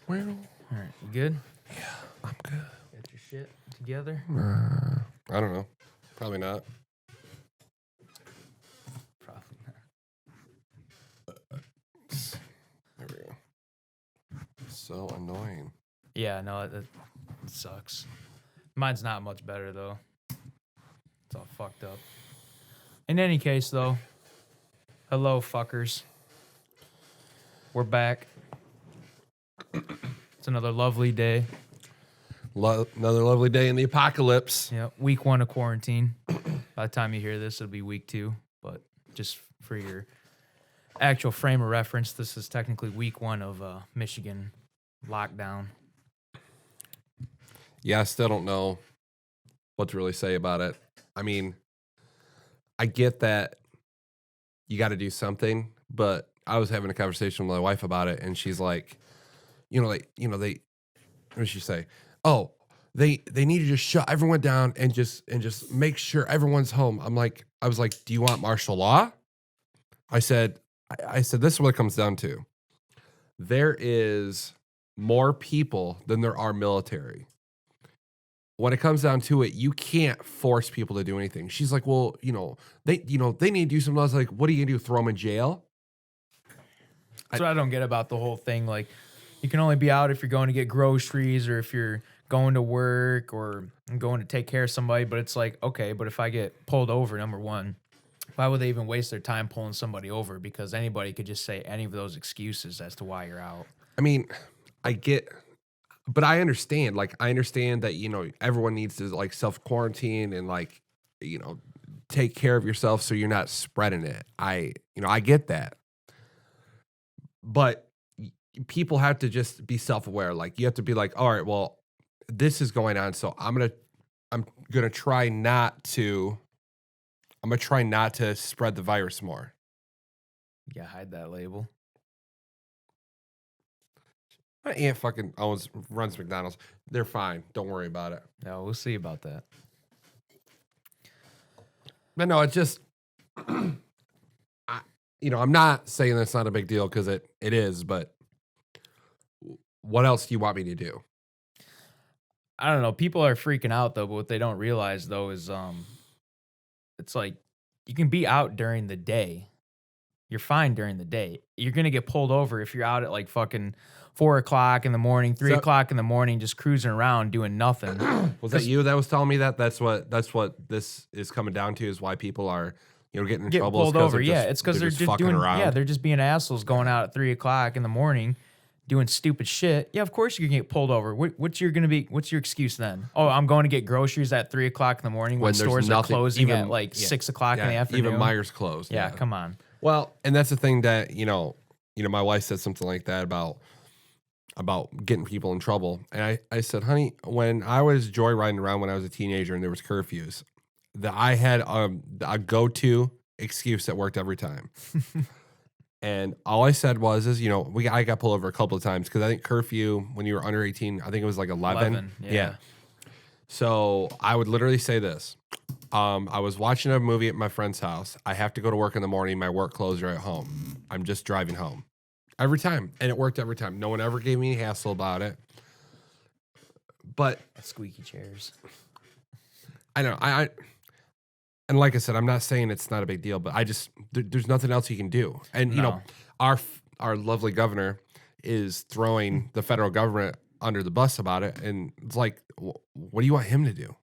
Well, All right, you good? yeah, I'm good. Got your shit together? I don't know. Probably not. Probably not. There we go. So annoying. Yeah, no, it sucks. Mine's not much better, though. It's all fucked up. In any case, though, hello, fuckers. We're back. It's another lovely day. Another lovely day in the apocalypse. Yeah, week 1 of quarantine. By the time you hear this, it'll be week 2. But just for your actual frame of reference, this is technically week 1 of Michigan lockdown. Yeah, I still don't know what to really say about it. I mean, I get that you got to do something, but I was having a conversation with my wife about it, and she's like, they, what did she say? Oh, they need to just shut everyone down and just make sure everyone's home. I was like, do you want martial law? I said, this is what it comes down to. There is more people than there are military. When it comes down to it, you can't force people to do anything. She's like, well, they need to do something. I was like, what are you gonna do? Throw them in jail? That's what I don't get about the whole thing. Like, you can only be out if you're going to get groceries or if you're going to work or going to take care of somebody. But it's like, okay, but if I get pulled over, number one, why would they even waste their time pulling somebody over? Because anybody could just say any of those excuses as to why you're out. I mean, but I understand. Like, I understand that, everyone needs to, like, self-quarantine and, like, take care of yourself so you're not spreading it. I get that. But people have to just be self-aware. Like, you have to be like, all right, well, this is going on, so I'm gonna try not to spread the virus more. Yeah, hide that label. My aunt fucking runs McDonald's. They're fine. Don't worry about it. No, we'll see about that. But no, it's just, I'm not saying that's not a big deal because it is, but what else do you want me to do? I don't know. People are freaking out though, but what they don't realize though is it's like you can be out during the day. You're fine during the day. You're gonna get pulled over if you're out at like fucking 4 o'clock in the morning, 3 o'clock in the morning, just cruising around doing nothing. Was that you that was telling me that? That's what this is coming down to, is why people are getting in trouble. Pulled over. Yeah, it's because they're just fucking doing around. Yeah, they're just being assholes going out at 3 o'clock in the morning, doing stupid shit. Yeah, of course you're gonna get pulled over. What's your excuse then? Oh, I'm going to get groceries at 3 o'clock in the morning when stores are closing at like 6 o'clock in the afternoon. Even Meijer's closed. Yeah, come on. Well, and that's the thing that my wife said something like that about getting people in trouble, and I said, honey, when I was joyriding around when I was a teenager and there was curfews, that I had a go-to excuse that worked every time. And all I said was, I got pulled over a couple of times because I think curfew when you were under 18, I think it was like 11. Yeah. So I would literally say this. I was watching a movie at my friend's house. I have to go to work in the morning. My work clothes are at home. I'm just driving home. Every time. And it worked every time. No one ever gave me a hassle about it. But Squeaky chairs. I know. And like I said, I'm not saying it's not a big deal, but there's nothing else you can do. And our lovely governor is throwing the federal government under the bus about it. And it's like, what do you want him to do?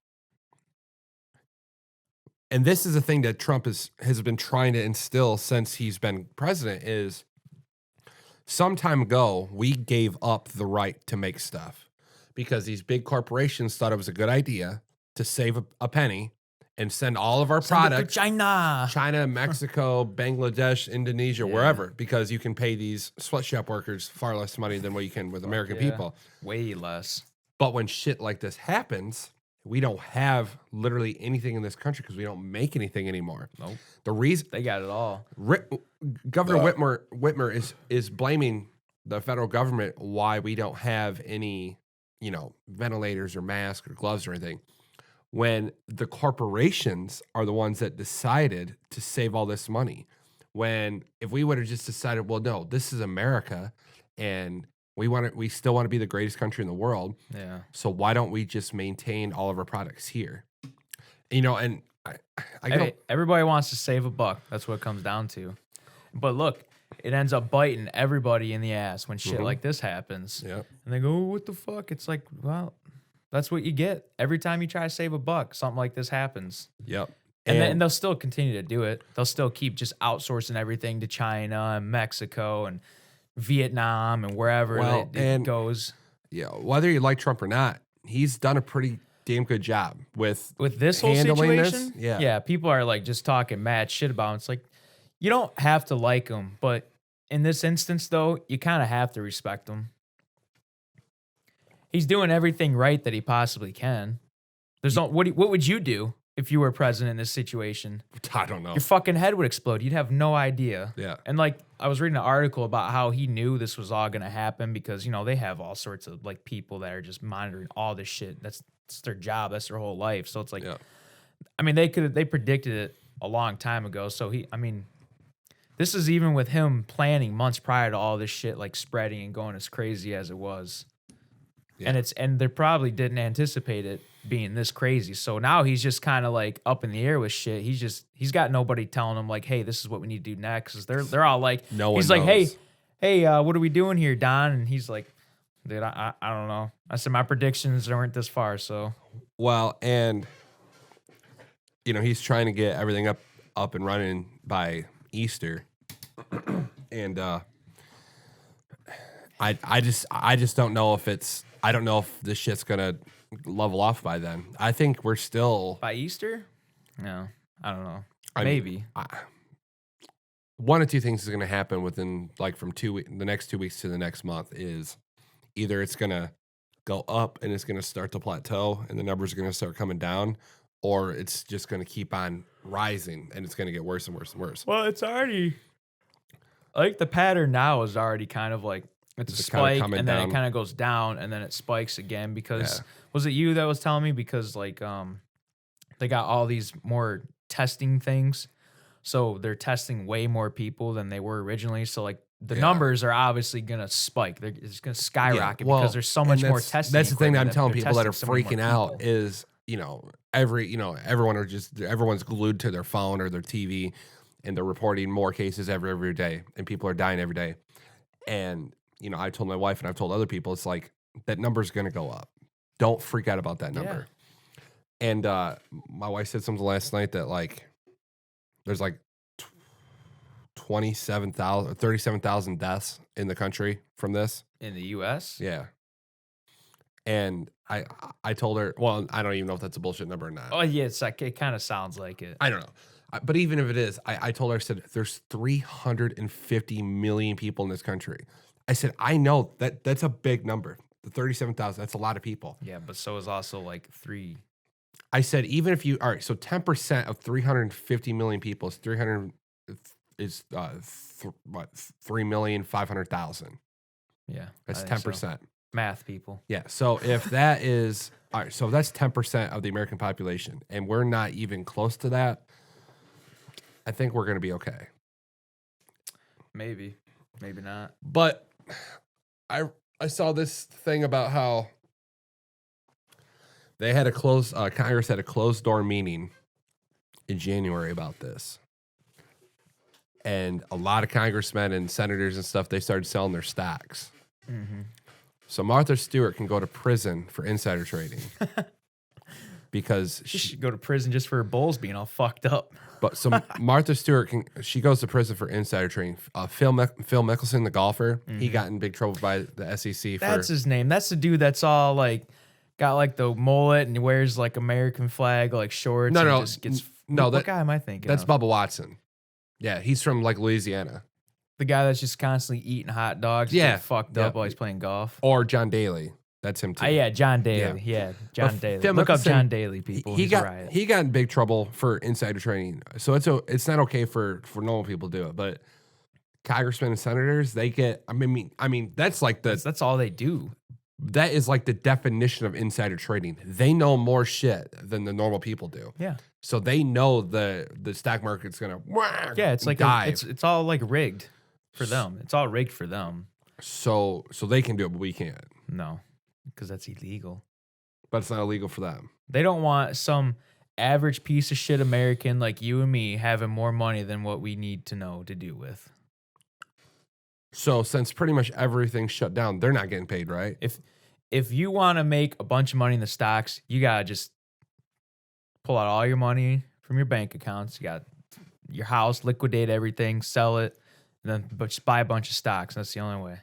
And this is the thing that Trump has been trying to instill since he's been president is, some time ago, we gave up the right to make stuff because these big corporations thought it was a good idea to save a penny and send all of our products to China, Mexico, Bangladesh, Indonesia, wherever, because you can pay these sweatshop workers far less money than what you can with American people. Way less. But when shit like this happens, we don't have literally anything in this country because we don't make anything anymore. Nope. The reason they got it all. Governor Whitmer is blaming the federal government why we don't have any, ventilators or masks or gloves or anything, when the corporations are the ones that decided to save all this money. When if we would have just decided, well, no, this is America, and We still want to be the greatest country in the world. Yeah. So why don't we just maintain all of our products here? You know, and I go, Everybody wants to save a buck. That's what it comes down to. But look, it ends up biting everybody in the ass when shit like this happens. yeah, And they go, oh, what the fuck? It's like, well, that's what you get. Every time you try to save a buck, something like this happens. yep. And they'll still continue to do it. They'll still keep just outsourcing everything to China and Mexico and Vietnam and wherever it goes. Yeah, whether you like Trump or not, he's done a pretty damn good job with this whole handling situation. This. Yeah, people are like just talking mad shit about him. It's like, you don't have to like him, but in this instance, though, you kind of have to respect him. He's doing everything right that he possibly can. There's no what would you do if you were president in this situation? I don't know. Your fucking head would explode. You'd have no idea. Yeah. And like I was reading an article about how he knew this was all gonna happen because, you know, they have all sorts of like people that are just monitoring all this shit. That's their job. That's their whole life. So it's like, I mean, they predicted it a long time ago. So this is even with him planning months prior to all this shit like spreading and going as crazy as it was. Yeah. And they probably didn't anticipate it being this crazy. So now he's just kind of like up in the air with shit. He's got nobody telling him like, hey, this is what we need to do next. 'Cause they're all like, he's like, hey, what are we doing here, Don? And he's like, dude, I don't know. I said my predictions weren't this far. So well, and you know, he's trying to get everything up and running by Easter, and I just don't know if I don't know if this shit's gonna level off by then. I think we're still by Easter. No, I don't know. Maybe one of two things is gonna happen within like from the next 2 weeks to the next month is either it's gonna go up and it's gonna start to plateau and the numbers are gonna start coming down, or it's just gonna keep on rising and it's gonna get worse and worse and worse. Well, it's already like the pattern now is already kind of like it's a spike and then it kind of goes down and then it spikes again because was it you that was telling me because like they got all these more testing things, so they're testing way more people than they were originally, so like the numbers are obviously gonna spike. It's gonna skyrocket because there's so much more testing. That's the thing that I'm telling people that are freaking out is, you know, everyone's glued to their phone or their TV and they're reporting more cases every day and people are dying every day. And, you know, I told my wife and I've told other people, it's like that number's going to go up. Don't freak out about that number. Yeah. And my wife said something last night that like there's like 37,000 deaths in the country from this. In the U.S.? Yeah. And I told her, well, I don't even know if that's a bullshit number or not. Oh, yeah, it's like, it kind of sounds like it. I don't know. But even if it is, I told her, I said, there's 350 million people in this country. I said, I know that's a big number. The 37,000, that's a lot of people. Yeah, but so is also like three. I said, even if you, all right, so 10% of 350 million people is 3,500,000. Yeah. That's 10%. So. Math people. Yeah. So if that is, all right, so that's 10% of the American population, and we're not even close to that, I think we're going to be okay. Maybe not. But I saw this thing about how they had Congress had a closed door meeting in January about this. And a lot of congressmen and senators and stuff, they started selling their stocks. Mm-hmm. So Martha Stewart can go to prison for insider trading. Because she should go to prison just for her bowls being all fucked up. But so Martha Stewart she goes to prison for insider trading. Phil Mickelson, the golfer, he got in big trouble by the SEC. That's his name. That's the dude that's all like got like the mullet and he wears like American flag like shorts. What guy am I thinking? That's of? Bubba Watson. Yeah, he's from like Louisiana. The guy that's just constantly eating hot dogs. Yeah, fucked up while he's playing golf. Or John Daly. That's him too. Yeah, John Daly. Yeah, John Daly. Look up John Daly, people. He got in big trouble for insider trading. So it's not okay for normal people to do it, but congressmen and senators, they get. I mean that's like that's all they do. That is like the definition of insider trading. They know more shit than the normal people do. Yeah. So they know the stock market's gonna it's like dive. It's all like rigged for them. It's all rigged for them. So they can do it, but we can't. No, because that's illegal. But it's not illegal for them. They don't want some average piece of shit American like you and me having more money than what we need to know to do with. So since pretty much everything's shut down, they're not getting paid, right? If you want to make a bunch of money in the stocks, you gotta just pull out all your money from your bank accounts. You got your house, liquidate everything, sell it, and then just buy a bunch of stocks. That's the only way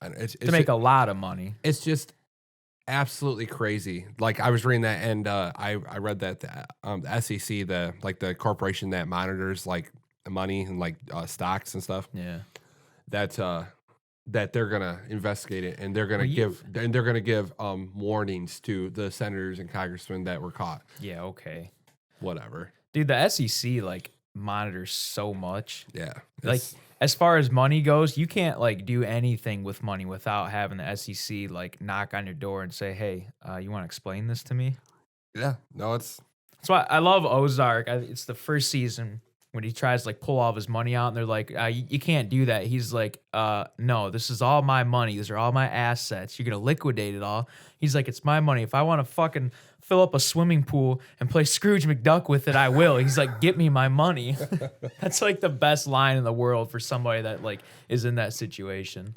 to make a lot of money. It's just absolutely crazy. Like I was reading that, and I read that the SEC, the corporation that monitors like the money and like stocks and stuff. Yeah, that they're gonna investigate it, and they're gonna give warnings to the senators and congressmen that were caught. Yeah, okay, whatever, dude. The SEC like monitors so much. Yeah, like as far as money goes, you can't like do anything with money without having the SEC like knock on your door and say, "Hey, you want to explain this to me?" Yeah, no, that's why I love Ozark. It's the first season when he tries to like pull all of his money out, and they're like, you can't do that. He's like, no, this is all my money. These are all my assets. You're gonna liquidate it all. He's like, it's my money. If I want to fucking fill up a swimming pool and play Scrooge McDuck with it, I will. He's like, get me my money. That's like the best line in the world for somebody that like is in that situation.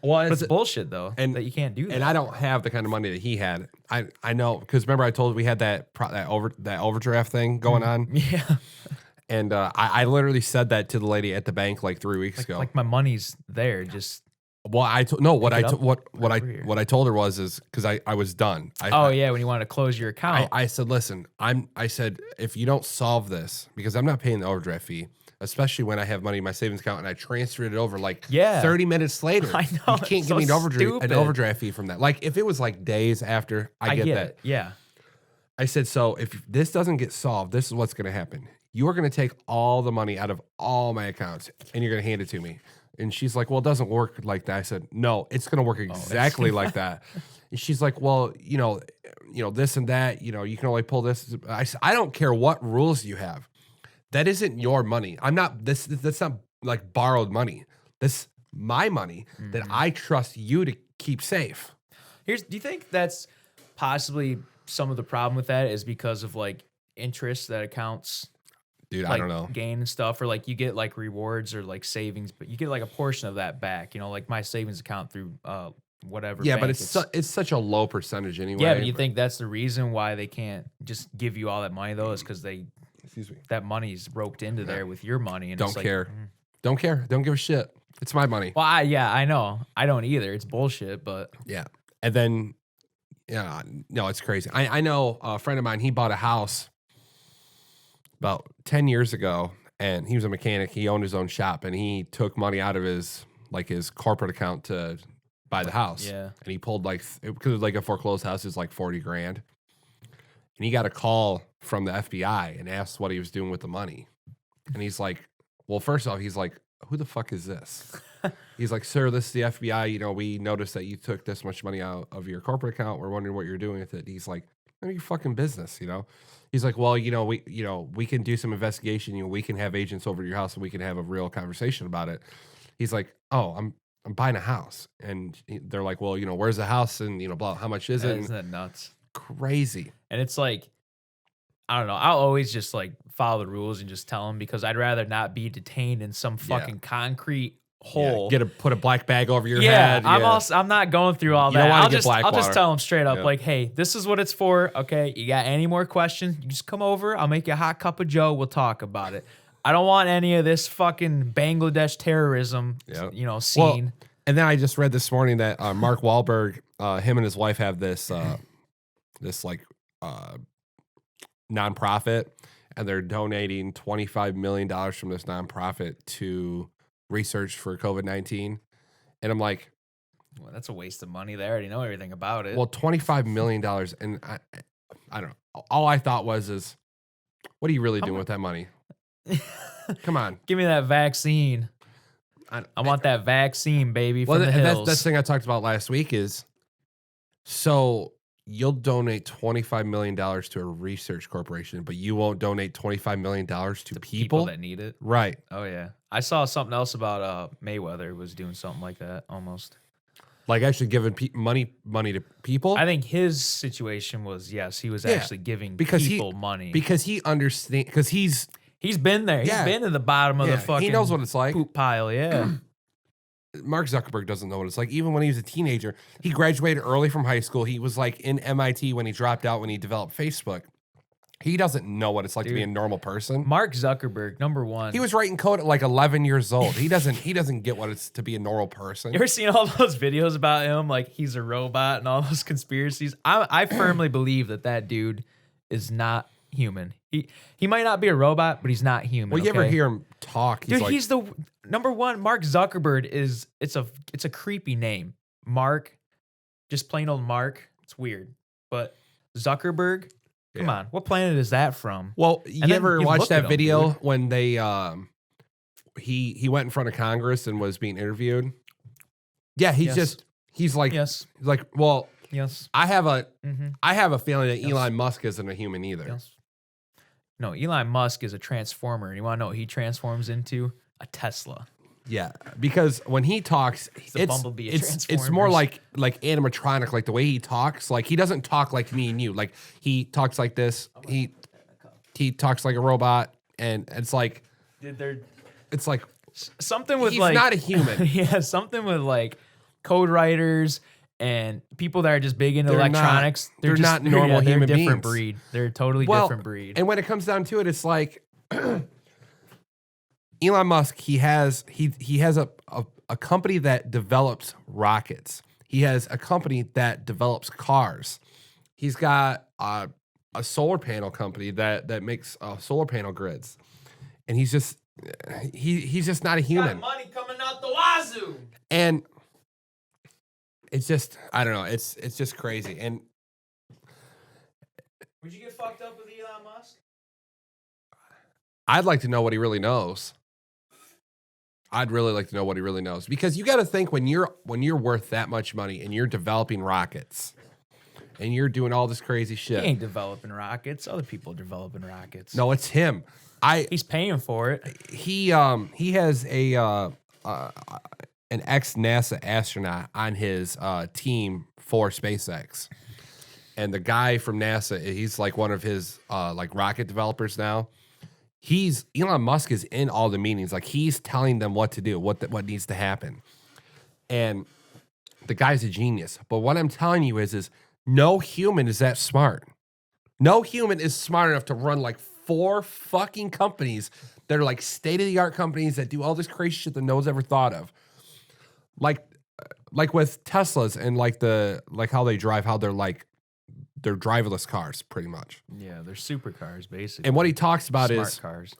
Well, it's bullshit though, and that you can't do that. And I don't have the kind of money that he had. I know, because remember I told we had that overdraft thing going on. Yeah. And I literally said that to the lady at the bank like 3 weeks ago. Like my money's there, just. Well, what I told her was because I was done. When you wanted to close your account, I said, listen, I said if you don't solve this, because I'm not paying the overdraft fee, especially when I have money in my savings account and I transferred it over 30 minutes later. I know, you can't give me an overdraft fee from that. Like if it was like days after, I get that. Yeah. I said, so if this doesn't get solved, this is what's going to happen. You are going to take all the money out of all my accounts and you're going to hand it to me. And she's like, well, it doesn't work like that. I said, no, it's going to work exactly like that. And she's like, well, this and that, you can only pull this. I said, I don't care what rules you have. That isn't your money. That's not like borrowed money. That's my money that I trust you to keep safe. Do you think that's possibly some of the problem with that is because of like interest that accounts? Dude, like I don't know. Gain and stuff, or like you get like rewards or like savings, but you get like a portion of that back. Like my savings account through whatever. Yeah, but it's such a low percentage anyway. Yeah, but you think that's the reason why they can't just give you all that money though, is because that money's roped into there with your money, and don't care, don't care, don't give a shit. It's my money. Well, I know, I don't either. It's bullshit, but yeah. And then, no, it's crazy. I know a friend of mine. He bought a house about 10 years ago, and he was a mechanic. He owned his own shop, and he took money out of his corporate account to buy the house. Yeah. And he pulled because it was like a foreclosed house is like 40 grand. And he got a call from the FBI and asked what he was doing with the money. And he's like, well, first off, he's like, who the fuck is this? He's like, sir, this is the FBI. We noticed that you took this much money out of your corporate account. We're wondering what you're doing with it. He's like, none of your fucking business, He's like, well, we can do some investigation. We can have agents over to your house and we can have a real conversation about it. He's like, oh, I'm buying a house. And they're like, well, where's the house? And, blah, how much is it? Isn't that nuts? Crazy. And it's like, I don't know. I'll always just like follow the rules and just tell them, because I'd rather not be detained in some fucking concrete hole. Put a black bag over your head. I'm not going through all that. I'll just tell them straight up, Yep. like, hey, this is what it's for. Okay, you got any more questions? You just come over. I'll make you a hot cup of Joe. We'll talk about it. I don't want any of this fucking Bangladesh terrorism, scene. Well, and then I just read this morning that Mark Wahlberg, him and his wife have this nonprofit, and they're donating $25 million from this nonprofit to research for COVID-19. And I'm like, well, that's a waste of money. They already know everything about it. Well, $25 million. And I don't know. All I thought is, what are you really doing with that money? Come on. Give me that vaccine. I want that vaccine, baby, from the hills. That's the thing I talked about last week is, so you'll donate $25 million to a research corporation, but you won't donate $25 million to people that need it. Right. Oh yeah, I saw something else about Mayweather was doing something like that almost. Like actually giving money to people. I think his situation was yes, he was actually giving people money because he understands because he's been there. Yeah. He's been to the bottom of the fucking. He knows what it's like. Poop pile. Yeah. Mark Zuckerberg doesn't know what it's like. Even when he was a teenager, he graduated early from high school. He was like in MIT when he dropped out when he developed Facebook. He doesn't know what it's like to be a normal person. Mark Zuckerberg, number one. He was writing code at like 11 years old. He doesn't get what it's to be a normal person. You ever seen all those videos about him? Like he's a robot and all those conspiracies. I firmly believe that dude is not human. He might not be a robot, but he's not human. Well, you ever hear him talk? Dude, he's the number one. Mark Zuckerberg is it's a creepy name. Mark, just plain old Mark. It's weird, but Zuckerberg. Come on, what planet is that from? Well, you ever watched that video when they he went in front of Congress and was being interviewed? Yeah, he's like yes, like well yes. I have a feeling that Elon Musk isn't a human either. Yes. No, Elon Musk is a transformer, and you want to know what he transforms into? A Tesla. Yeah, because when he talks, it's more like animatronic, like the way he talks. Like he doesn't talk like me and you. Like he talks like this. He talks like a robot, and it's like it's like something with he's like not a human. Yeah, something with like code writers and people that are just big into electronics. They're not normal human beings. They're a different breed. They're a totally different breed. And when it comes down to it, it's like. Elon Musk, he has a company that develops rockets. He has a company that develops cars. He's got a solar panel company that makes solar panel grids, and he's just not a human. Got money coming out the wazoo. And it's just I don't know. It's just crazy. And would you get fucked up with Elon Musk? I'd like to know what he really knows. I'd really like to know what he really knows, because you got to think when you're worth that much money and you're developing rockets and you're doing all this crazy shit. He ain't developing rockets. Other people are developing rockets. No, it's him. He's paying for it. He has an ex-NASA astronaut on his team for SpaceX, and the guy from NASA, he's like one of his like rocket developers now. Elon Musk is in all the meetings. Like he's telling them what to do, what needs to happen. And the guy's a genius. But what I'm telling you is no human is that smart. No human is smart enough to run like 4 fucking companies that are like state-of-the-art companies that do all this crazy shit that no one's ever thought of. Like with Teslas and like how they drive, how they're driverless cars, pretty much. Yeah, they're supercars, basically. And what he talks about Smart is cars.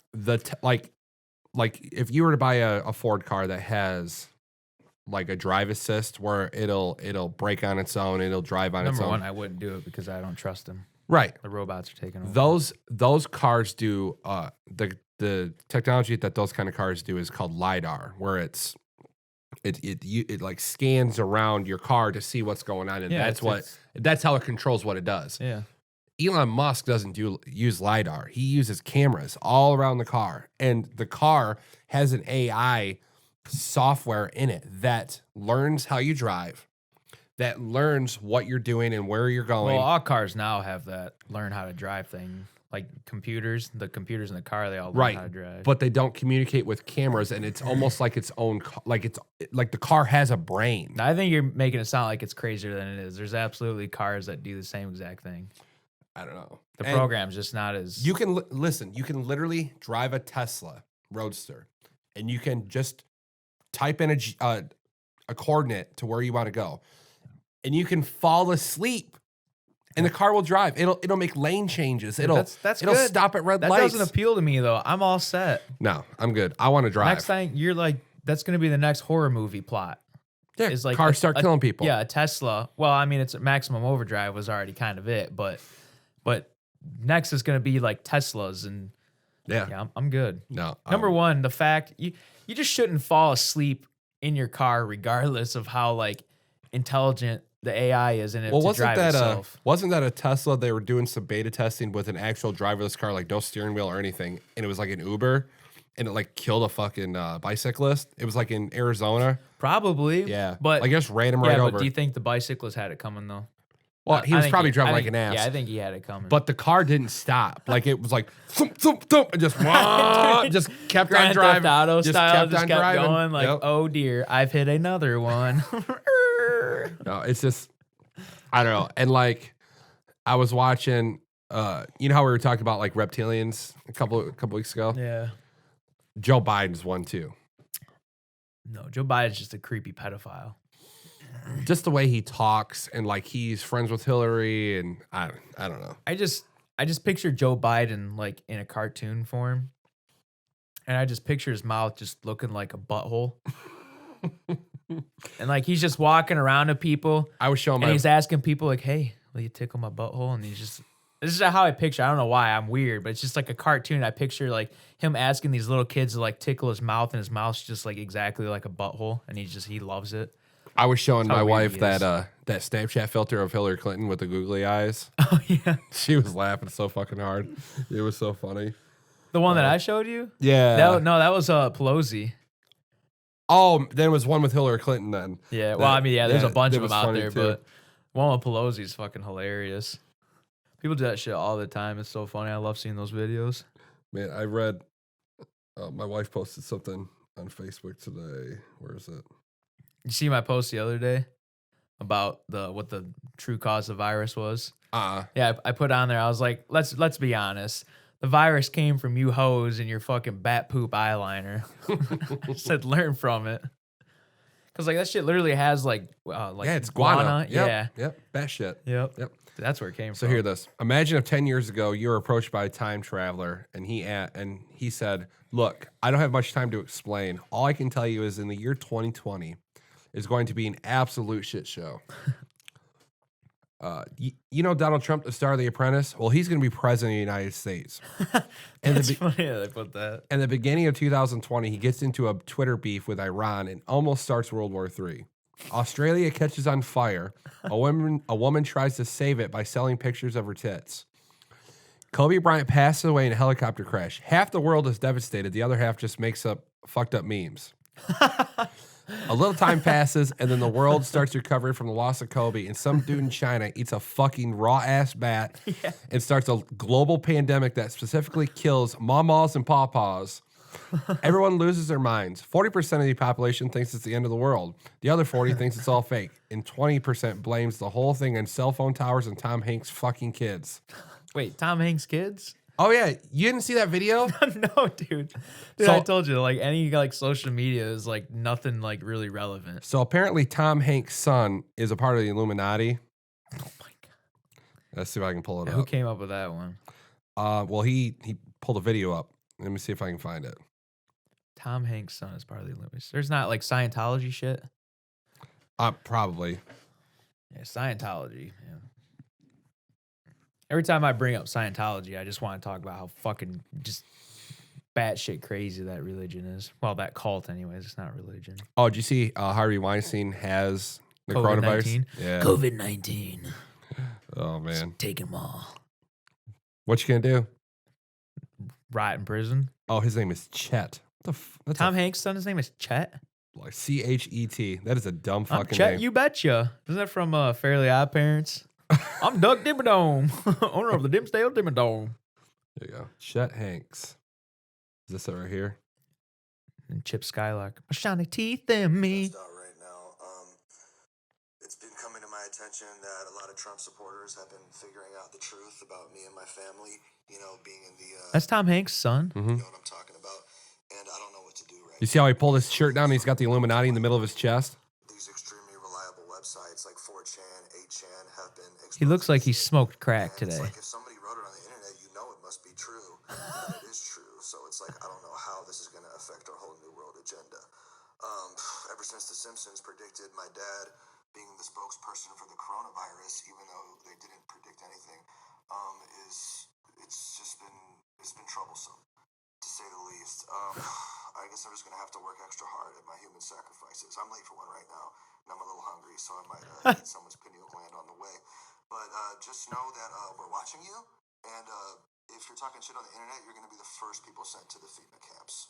like if you were to buy a Ford car that has like a drive assist where it'll brake on its own, it'll drive on its own. Number one, I wouldn't do it because I don't trust them. Right. The robots are taking over. Those cars do the technology that those kind of cars do is called LiDAR, where it like scans around your car to see what's going on, and that's how it controls what it does. Yeah. Elon Musk doesn't use LiDAR. He uses cameras all around the car, and the car has an AI software in it that learns how you drive, that learns what you're doing and where you're going. Well, all cars now have that learn how to drive thing. Like computers, the computers in the car, they all learn how to drive. But they don't communicate with cameras, and it's almost like its own, like the car has a brain. I think you're making it sound like it's crazier than it is. There's absolutely cars that do the same exact thing. I don't know. The program's just not as... You can, listen, you can literally drive a Tesla Roadster, and you can just type in a coordinate to where you want to go, and you can fall asleep. And the car will drive. It'll make lane changes. It'll good. Stop at red lights. That doesn't appeal to me though. I'm all set. No, I'm good. I want to drive. Next time you're like, that's going to be the next horror movie plot. Yeah, is like cars start killing people. Yeah, a Tesla. Well, I mean, it's maximum overdrive was already kind of it, but next is going to be like Teslas, and yeah, I'm good. No, number one, the fact you just shouldn't fall asleep in your car, regardless of how like intelligent the AI is in it Well, to drive itself. wasn't that a Tesla? They were doing some beta testing with an actual driverless car, like no steering wheel or anything, and it was like an Uber, and it like killed a fucking bicyclist. It was like in Arizona. Probably. Yeah, But like just ran him yeah, right but over. do you think the bicyclist had it coming though? Well, he I was think probably driving I like think- an ass. Yeah, I think he had it coming. But the car didn't stop. Like it was like thump, thump, thump, and just just kept Grand on driving. Theft Auto just style, kept just on kept driving. going. Like, Yep. oh dear, I've hit another one. No, it's just I don't know. And like I was watching, you know how we were talking about like reptilians a couple weeks ago. Yeah. Joe Biden's one too. No, Joe Biden's just a creepy pedophile. Just the way he talks and like he's friends with Hillary and I don't know. I just picture Joe Biden like in a cartoon form. And I just picture his mouth just looking like a butthole. And like he's just walking around to people. I was showing And my he's asking people like, "Hey, will you tickle my butthole?" And he's just this is how I picture. I don't know why I'm weird, but it's just like a cartoon. I picture like him asking these little kids to like tickle his mouth, and his mouth's just like exactly like a butthole, and he loves it. I was showing That's how my weird wife he that is. that Snapchat filter of Hillary Clinton with the googly eyes. Oh yeah, She was laughing so fucking hard. It was so funny. the one that I showed you. Yeah. That was Pelosi. Oh, there was one with Hillary Clinton then. Yeah, well, I mean, yeah, there's a bunch that of was them out funny, there, too. but one with Pelosi's fucking hilarious. People do that shit all the time. It's so funny. I love seeing those videos. Man, I read. My wife posted something on Facebook today. Where is it? You see my post the other day about what the true cause of the virus was? Yeah, I put on there. I was like, let's be honest. The virus came from you hoes and your fucking bat poop eyeliner. I said, learn from it. Cause like that shit literally has like Yeah, it's guana. Yeah. Yep. Bat shit. Yep. Yep. That's where it came So from. hear this. Imagine if 10 years ago you were approached by a time traveler and he said, "Look, I don't have much time to explain. All I can tell you is in the year 2020 is going to be an absolute shit show." You know Donald Trump, the star of The Apprentice? Well, he's going to be president of the United States. And It's funny that they put that. in the beginning of 2020, he gets into a Twitter beef with Iran and almost starts World War III. Australia catches on fire. A woman tries to save it by selling pictures of her tits. Kobe Bryant passes away in a helicopter crash. Half the world is devastated. The other half just makes up fucked up memes. A little time passes, and then the world starts recovering from the loss of Kobe, and some dude in China eats a fucking raw-ass bat and starts a global pandemic that specifically kills mamas and pawpaws. Everyone loses their minds. 40% of the population thinks it's the end of the world. The other 40 thinks it's all fake, and 20% blames the whole thing on cell phone towers and Tom Hanks' fucking kids. Wait, Tom Hanks' kids? Oh, yeah. You didn't see that video? No, dude. Dude, So- I told you, like any like social media is like nothing like really relevant. So apparently Tom Hanks' son is a part of the Illuminati. Oh my god. Let's see if I can pull it Who up. came up with that one? Well, he pulled a video up. Let me see if I can find it. Tom Hanks' son is part of the Illuminati. There's not like Scientology shit. Probably. Yeah, Scientology. Yeah. Every time I bring up Scientology, I just want to talk about how fucking just batshit crazy that religion is. Well, that cult, anyways. It's not religion. Oh, did you see Harvey Weinstein has the coronavirus? COVID-19. Yeah. COVID-19. Oh man. Take them all. What you gonna do? Rot in prison. Oh, his name is Chet. What the that's Tom Hanks' son, his name is Chet. like Chet. That is a dumb I'm fucking Chet, name. you betcha. Isn't that from Fairly Odd Parents? I'm Doug Dimmadome, owner of the Dimsdale Dimmadome. There you go. Chet Hanks. Is this it right here? And Chip Skylark. My shiny teeth in me. Out right now. It's been coming to my attention that a lot of Trump supporters have been figuring out the truth about me and my family. You know, being in the That's Tom Hanks' son. you know what I'm talking about, and I don't know what to do right You see how he pulled his shirt down and he's got the Illuminati in the middle of his chest? These extremely reliable websites like 4chan, 8chan have been. He looks like he smoked crack And it's today. like if somebody wrote it on the internet, you know it must be true. And it is true. So it's like I don't know how this is going to affect our whole new world agenda. Ever since The Simpsons predicted my dad being the spokesperson for the coronavirus, even though they didn't predict anything, it's been troublesome to say the least. I guess I'm just going to have to work extra hard at my human sacrifices. I'm late for one right now. and I'm a little hungry, so I might eat someone's pineal gland on the way. But just know that we're watching you, and if you're talking shit on the internet, you're going to be the first people sent to the FEMA camps.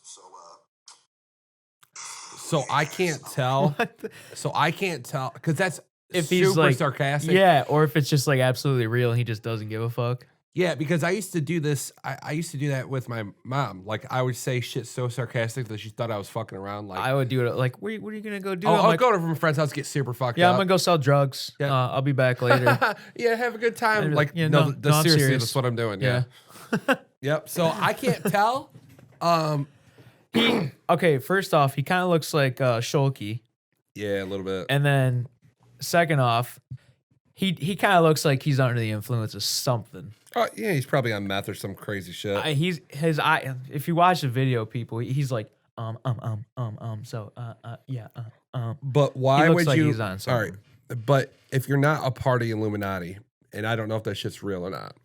So I can't tell. So I can't tell because that's If super he's like sarcastic. Yeah, or if it's just like absolutely real and he just doesn't give a fuck. Yeah, because I used to do this. I used to do that with my mom. Like I would say shit so sarcastic that she thought I was fucking around. Like I would do it like, what are you gonna go do? I'll like, go to my friend's house, get super fucked yeah, up. I'm gonna go sell drugs. Yeah. I'll be back later. Yeah, have a good time. I'd be Like like, yeah, no, no, I'm seriously, serious. that's what I'm doing. Yeah. Yep. So I can't tell. Okay, first off, he kind of looks like Shulky, Yeah, a little bit. and then second off, he kind of looks like he's under the influence of something. Oh yeah, he's probably on meth or some crazy shit. He's his eye. If you watch the video, people, he's like so yeah But why He looks would like you? he's on all right, something. but if you're not a part of the Illuminati, and I don't know if that shit's real or not,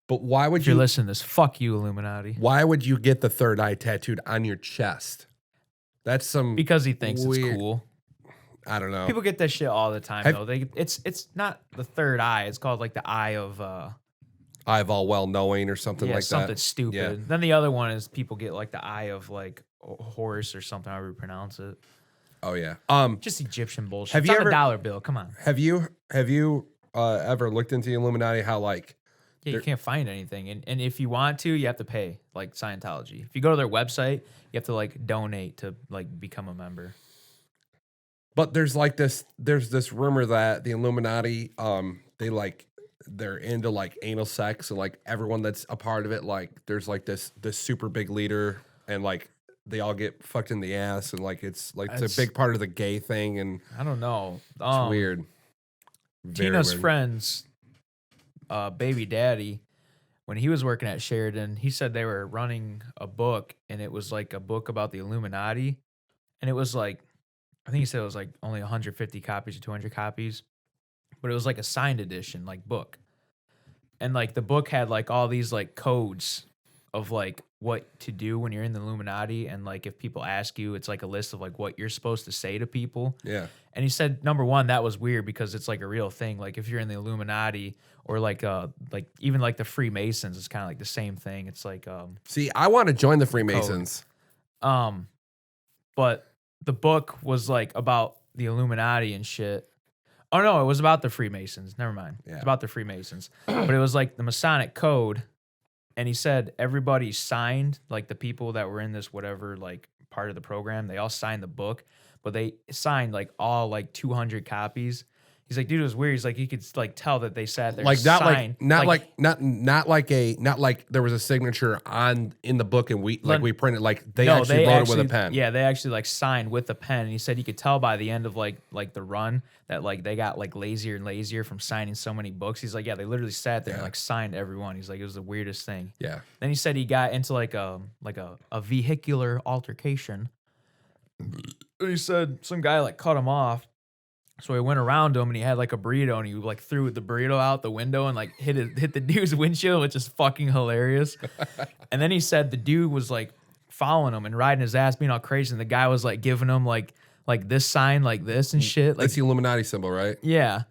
but why would If you're you? listening to this, fuck you, Illuminati. Why would you get the third eye tattooed on your chest? That's some Because he thinks weird- it's cool. I don't know. People get that shit all the time, Have- though. It's not the third eye. It's called like the eye of Eye of all well knowing or something yeah, like something that. stupid. Yeah. Then the other one is people get like the eye of like a horse or something, however you pronounce it. Oh yeah. Just Egyptian bullshit. Have It's you on ever- a dollar bill. Come on. Have you ever looked into the Illuminati? How like Yeah, you can't find anything. And if you want to, you have to pay, like Scientology. If you go to their website, you have to like donate to like become a member. But there's this rumor that the Illuminati, they're into like anal sex and like everyone that's a part of it, like there's like this super big leader and like they all get fucked in the ass and like it's That's- a big part of the gay thing and I don't know. it's weird. Very Tina's weird. friend's baby daddy, when he was working at Sheridan, he said they were running a book and it was like a book about the Illuminati. And it was like, I think he said it was like only 150 copies or 200 copies, but it was like a signed edition, like book. And like the book had like all these like codes of like what to do when you're in the Illuminati. And like if people ask you, it's like a list of like what you're supposed to say to people. Yeah. And he said, number one, that was weird because it's like a real thing. Like if you're in the Illuminati or like even like the Freemasons, it's kind of like the same thing. It's like See, I want to join the Freemasons. but the book was like about the Illuminati and shit. Oh no, it was about the Freemasons. Never mind. Yeah. It's about the Freemasons. But it was like the Masonic code. And he said everybody signed, like the people that were in this whatever like part of the program, they all signed the book, but they signed like all like 200 copies. He's like, dude, it was weird. He's like, you could like tell that they sat there, Like not signed, not like there was a signature in the book and we printed like they No, actually wrote it with a pen. Yeah, they actually like signed with a pen. And he said you could tell by the end of like the run that like they got like lazier and lazier from signing so many books. He's like, yeah, they literally sat there and like signed everyone. He's like, it was the weirdest thing. Yeah. Then he said he got into like a vehicular altercation. And he said some guy like cut him off. So he went around him and he had like a burrito and he like threw the burrito out the window and like hit the dude's windshield, which is fucking hilarious. And then he said the dude was like following him and riding his ass, being all crazy. And the guy was like giving him like this sign like this and shit. Like That's the Illuminati symbol, right? yeah.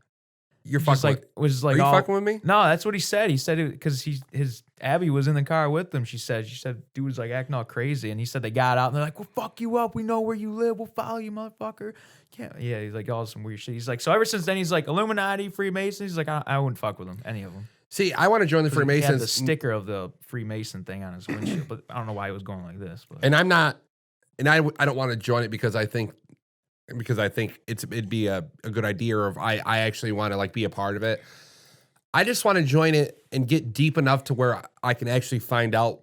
You're Just fucking like was like Are you all, fucking with me? No, that's what he said. He said it because his Abby was in the car with him. She said dude was like acting all crazy, and he said they got out and they're like, "We'll fuck you up. We know where you live. We'll follow you, motherfucker." Yeah. He's like all some weird shit. He's like, so ever since then, he's like Illuminati, Freemasons. He's like, I wouldn't fuck with them, any of them. See, I want to join the He had Freemasons. the sticker of the Freemason thing on his windshield, but I don't know why he was going like this. But And I'm not, and I don't want to join it because I think it'd be a good idea, or if I actually want to like be a part of it. I just want to join it and get deep enough to where I can actually find out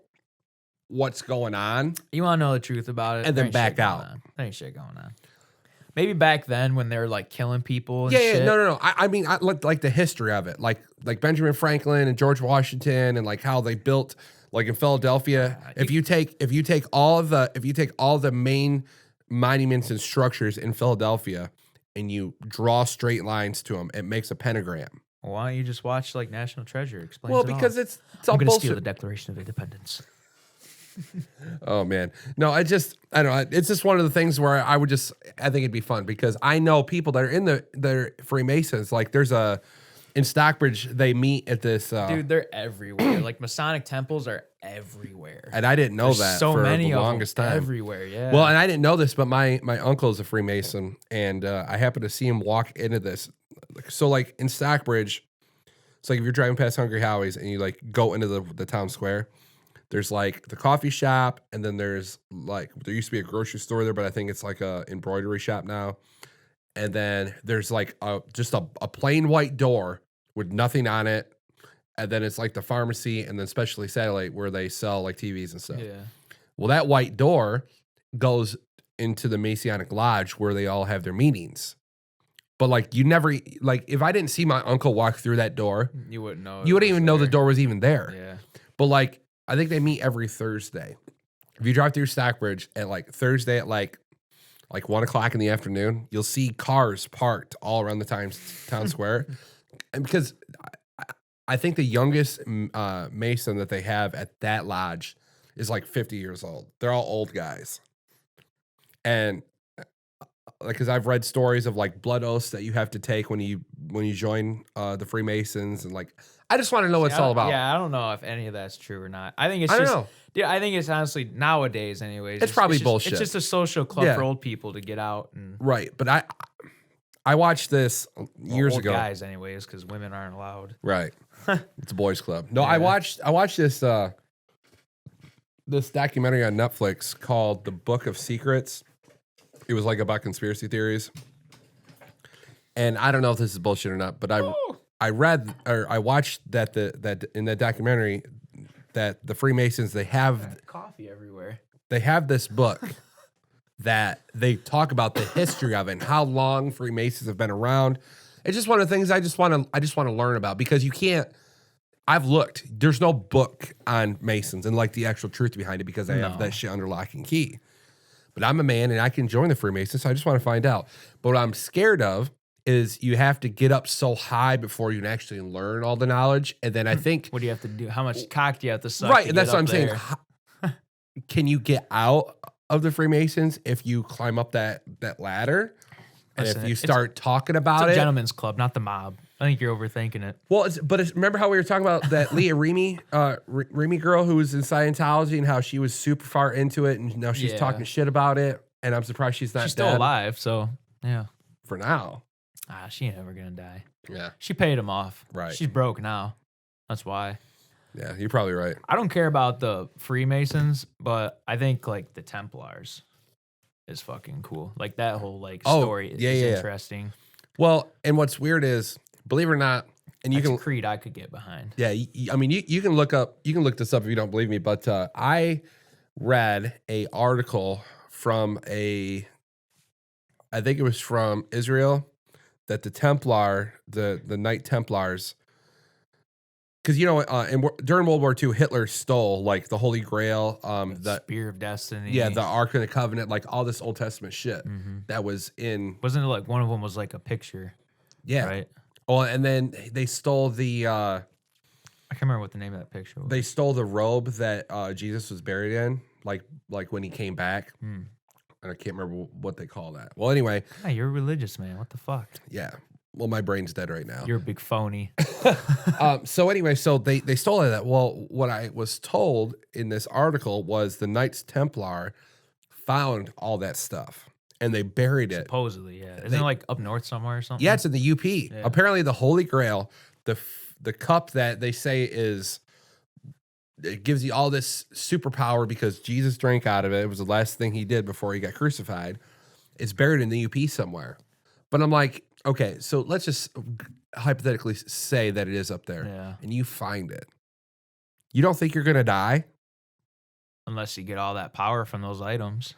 what's going on. you want to know the truth about it, And there then ain't back shit going out. on. There ain't shit going on. Maybe back then when they're like killing people and Yeah, shit. no. I mean, I looked like the history of it, like Benjamin Franklin and George Washington, and like how they built, like in Philadelphia. If you take all the main monuments and structures in Philadelphia, and you draw straight lines to them, it makes a pentagram. Well, why don't you just watch like National Treasure? Explains Well, it all. because it's I'm all gonna bullshit. steal the Declaration of Independence. Oh man, no, I don't know. It's just one of the things where I think it'd be fun because I know people that are they're Freemasons. Like there's in Stockbridge, they meet at this. Dude, they're everywhere. Like Masonic temples are everywhere. And I didn't know There's that so for many the of longest them time. everywhere, yeah. Well, and I didn't know this, but my uncle is a Freemason, and I happened to see him walk into this. So, like in Stockbridge, it's like if you're driving past Hungry Howie's and you like go into the town square, there's like the coffee shop, and then there's like there used to be a grocery store there, but I think it's like a embroidery shop now. And then there's like just a plain white door with nothing on it. And then it's like the pharmacy and then specialty satellite where they sell like TVs and stuff. Yeah. Well, that white door goes into the Masonic Lodge where they all have their meetings. But like you never like if I didn't see my uncle walk through that door, You wouldn't know. you wouldn't even know the door was even there. Yeah. But like I think they meet every Thursday. If you drive through Stockbridge at like Thursday at like 1:00 in the afternoon, you'll see cars parked all around the town square. And because I think the youngest Mason that they have at that lodge is like 50 years old. They're all old guys. And like, because I've read stories of like blood oaths that you have to take when you join the Freemasons, and like I just want to know what it's all about. Yeah, I don't know if any of that's true or not. I think it's I don't just. know. Yeah, I think it's honestly nowadays, anyways. It's probably just, bullshit. It's just a social club Yeah. for old people to get out and Right, but I watched this years old ago. guys, anyways, because women aren't allowed. Right. It's a boys' club. No, Yeah. I watched this this documentary on Netflix called The Book of Secrets. It was like about conspiracy theories. And I don't know if this is bullshit or not, but I read or I watched that in that documentary that the Freemasons they have Coffee everywhere. they have this book that they talk about the history of it and how long Freemasons have been around. It's just one of the things I just want to learn about because you can't. I've looked. There's no book on Masons and like the actual truth behind it because they have that shit under lock and key. But I'm a man and I can join the Freemasons, so I just want to find out. But what I'm scared of is you have to get up so high before you can actually learn all the knowledge, and then I think What do you have to do? How much cock do you have to suck? right, to and that's get what I'm up saying. there? Can you get out of the Freemasons if you climb up that ladder? And Listen, if you it's- start talking It's about a it, gentleman's club, not the mob. I think you're overthinking it. well, remember how we were talking about that Leah Remy girl who was in Scientology and how she was super far into it, and now she's Yeah. talking shit about it, and I'm surprised she's not She's still dead alive, so yeah. for now. She ain't ever gonna die. Yeah, She paid him off. Right. She's broke now. That's why. yeah, you're probably right. I don't care about the Freemasons, but I think like the Templars is fucking cool. Like that whole like story is yeah. interesting. Well, and what's weird is, believe it or not, and you That's can a creed I could get behind. yeah, I mean, you can look this up if you don't believe me, but I read a article from I think it was from Israel, that the Knight Templars, because during World War II, Hitler stole like the Holy Grail, the Spear of Destiny. the Ark of the Covenant, like all this Old Testament shit Mm-hmm. that was in Wasn't it like one of them was like a picture? yeah. Right. Oh, and then they stole the I can't remember what the name of that picture was. they stole the robe that Jesus was buried in, like when he came back. Hmm. And I can't remember what they call that. Well, anyway, Yeah, you're a religious man. What the fuck? yeah. Well, my brain's dead right now. You're a big phony. So anyway, so they stole that. Well, what I was told in this article was the Knights Templar found all that stuff and they buried it. Supposedly, yeah. Isn't it like up north somewhere or something? Yeah, it's in the UP. Apparently, the Holy Grail, the cup that they say it gives you all this superpower because Jesus drank out of it. It was the last thing he did before he got crucified. It's buried in the UP somewhere. But I'm like, okay, so let's just hypothetically say that it is up there. Yeah. And you find it. You don't think you're going to die? Unless you get all that power from those items.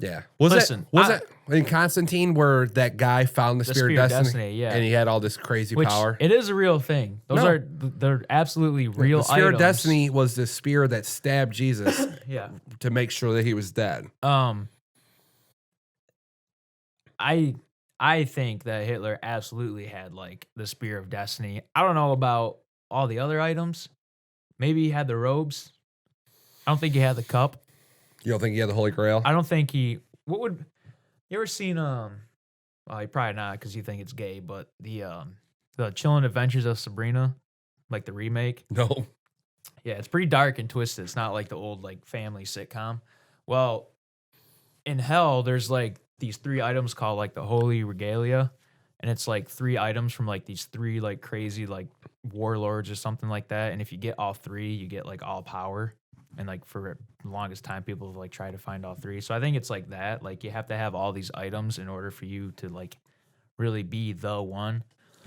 Yeah. Was it in Constantine where that guy found the Spear of Destiny? Yeah. And he had all this crazy power? It is a real thing. They're absolutely real The Spear items. of Destiny was the spear that stabbed Jesus Yeah. to make sure that he was dead. I think that Hitler absolutely had like the Spear of Destiny. I don't know about all the other items. Maybe he had the robes. I don't think he had the cup. You don't think he had the Holy Grail? I don't think he. What would you ever seen? Well, you probably not because you think it's gay. But the Chilling Adventures of Sabrina, like the remake. No. Yeah, it's pretty dark and twisted. It's not like the old like family sitcom. Well, in hell, there's like these 3 items called like the Holy Regalia, and it's like 3 items from like these 3 like crazy like warlords or something like that. And if you get all 3, you get like all power. And like for the longest time, people have like tried to find all 3. So I think it's like that. Like you have to have all these items in order for you to like really be the one.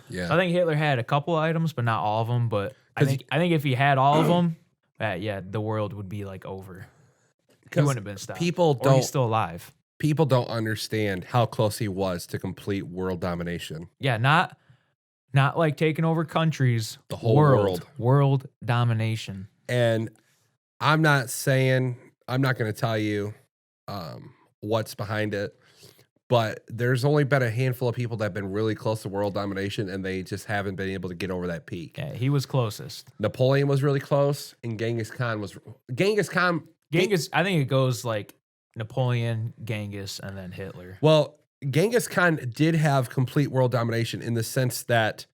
Yeah. So I think Hitler had a couple items, but not all of them. But I think if he had all of them, yeah, the world would be like over. He wouldn't have been stopped. Or he's still alive. People don't understand how close he was to complete world domination. Yeah, not like taking over countries. The whole world. World domination. And I'm not going to tell you what's behind it, but there's only been a handful of people that have been really close to world domination, and they just haven't been able to get over that peak. Yeah, he was closest. Napoleon was really close, and Genghis Khan. I think it goes like Napoleon, Genghis, and then Hitler. Well, Genghis Khan did have complete world domination in the sense that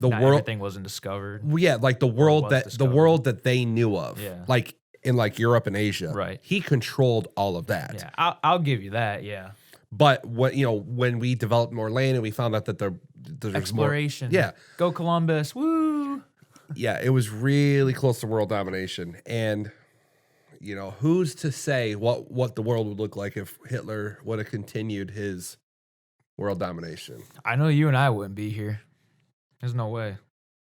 everything wasn't discovered. Yeah, like the world that they knew of. Yeah. Like in like Europe and Asia. Right. He controlled all of that. Yeah, I'll give you that, yeah. But when we developed more land and we found out that there's exploration. More, yeah. Go Columbus. Woo. Yeah, it was really close to world domination. And who's to say what the world would look like if Hitler would have continued his world domination? I know you and I wouldn't be here. There's no way.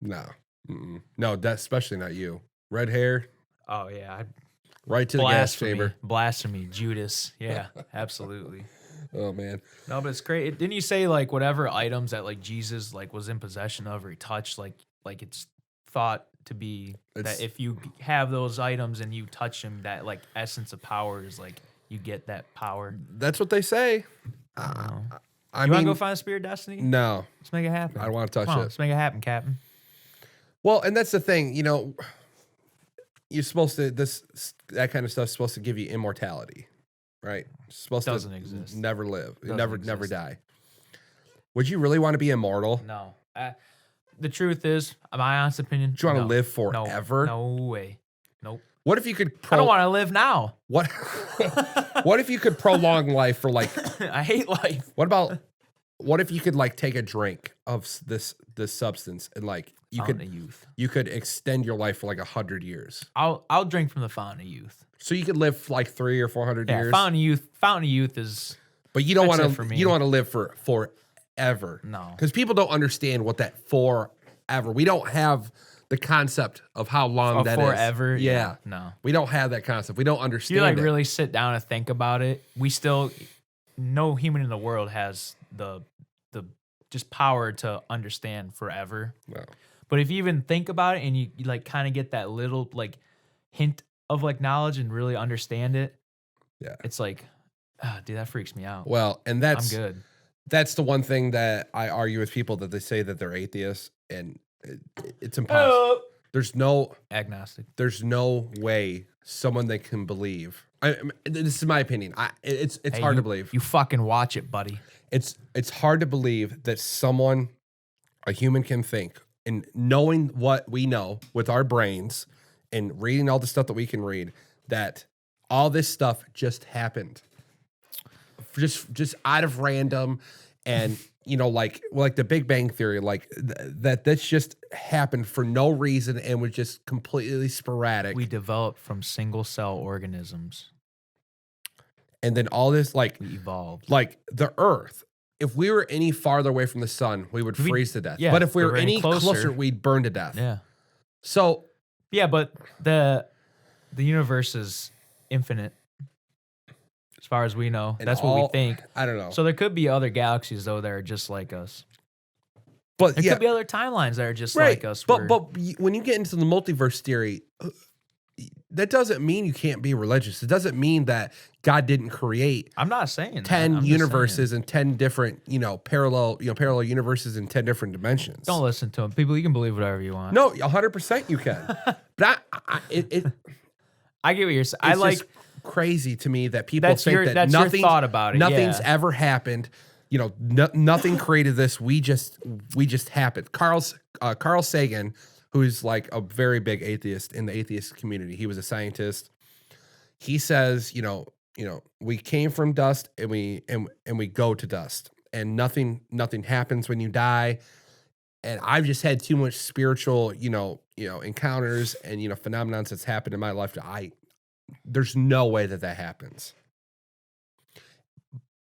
No. Mm-mm. No, that's especially not you. Red hair. Oh, yeah. Right to the gas chamber. Blasphemy. Judas. Yeah, absolutely. Oh, man. No, but it's great. Didn't you say, like, whatever items that, like, Jesus, like, was in possession of or he touched, like it's thought to be that if you have those items and you touch them, that, like, essence of power is, like, you get that power. That's what they say. I mean, want to go find a Spirit of Destiny? No. Let's make it happen. I don't want to touch it. Let's make it happen, Captain. Well, and that's the thing, you're supposed to, that kind of stuff is supposed to give you immortality, right? It's supposed Doesn't to exist. Never live, Doesn't never exist. die. Would you really want to be immortal? No. The truth is, my honest opinion. Do you want to live forever? No way. Nope. What if you could? I don't want to live now. What? What if you could prolong life for like? I hate life. What if you could like take a drink of this substance and like you could extend your life for like 100 years? I'll drink from the fountain of youth. So you could live like 300 or 400 years. Fountain of youth is. But you don't want to. You don't want to live for forever. No, because people don't understand what that forever. We don't have the concept of how long that forever. is. Yeah. No, we don't have that concept. We don't understand. You like really sit down and think about it. No human in the world has the just power to understand forever. No. But if you even think about it and you like kind of get that little like hint of like knowledge and really understand it, yeah, it's like, dude, that freaks me out. Well, and I'm good. That's the one thing that I argue with people that they say that they're atheists, and it's impossible. There's no agnostic. There's no way someone that can believe. This is my opinion. It's hard to believe. You fucking watch it, buddy. It's hard to believe that a human can think, and knowing what we know with our brains and reading all the stuff that we can read, that all this stuff just happened. Just out of random, and like the Big Bang Theory, like that's just happened for no reason and was just completely sporadic. We developed from single cell organisms, and then all this we evolved. Like the Earth, if we were any farther away from the sun, we would freeze to death. Yeah, but if we were any closer, we'd burn to death. Yeah. So yeah, but the universe is infinite. As far as we know, that's what we think. I don't know. So there could be other galaxies though that are just like us. But there could be other timelines that are just like us. But when you get into the multiverse theory, that doesn't mean you can't be religious. It doesn't mean that God didn't create. I'm not saying 10 universes and 10 different parallel universes in 10 different dimensions. Don't listen to him, people. You can believe whatever you want. No, 100% you can. But I get what you're saying. I It's like just crazy to me that people think that that's your thought about it. Nothing's yeah. ever happened. You know, nothing created this. We just happened. Carl Sagan, who's like a very big atheist in the atheist community. He was a scientist. He says, you know, we came from dust and we go to dust, and nothing happens when you die. And I've just had too much spiritual, encounters and phenomenons that's happened in my life. There's no way that happens.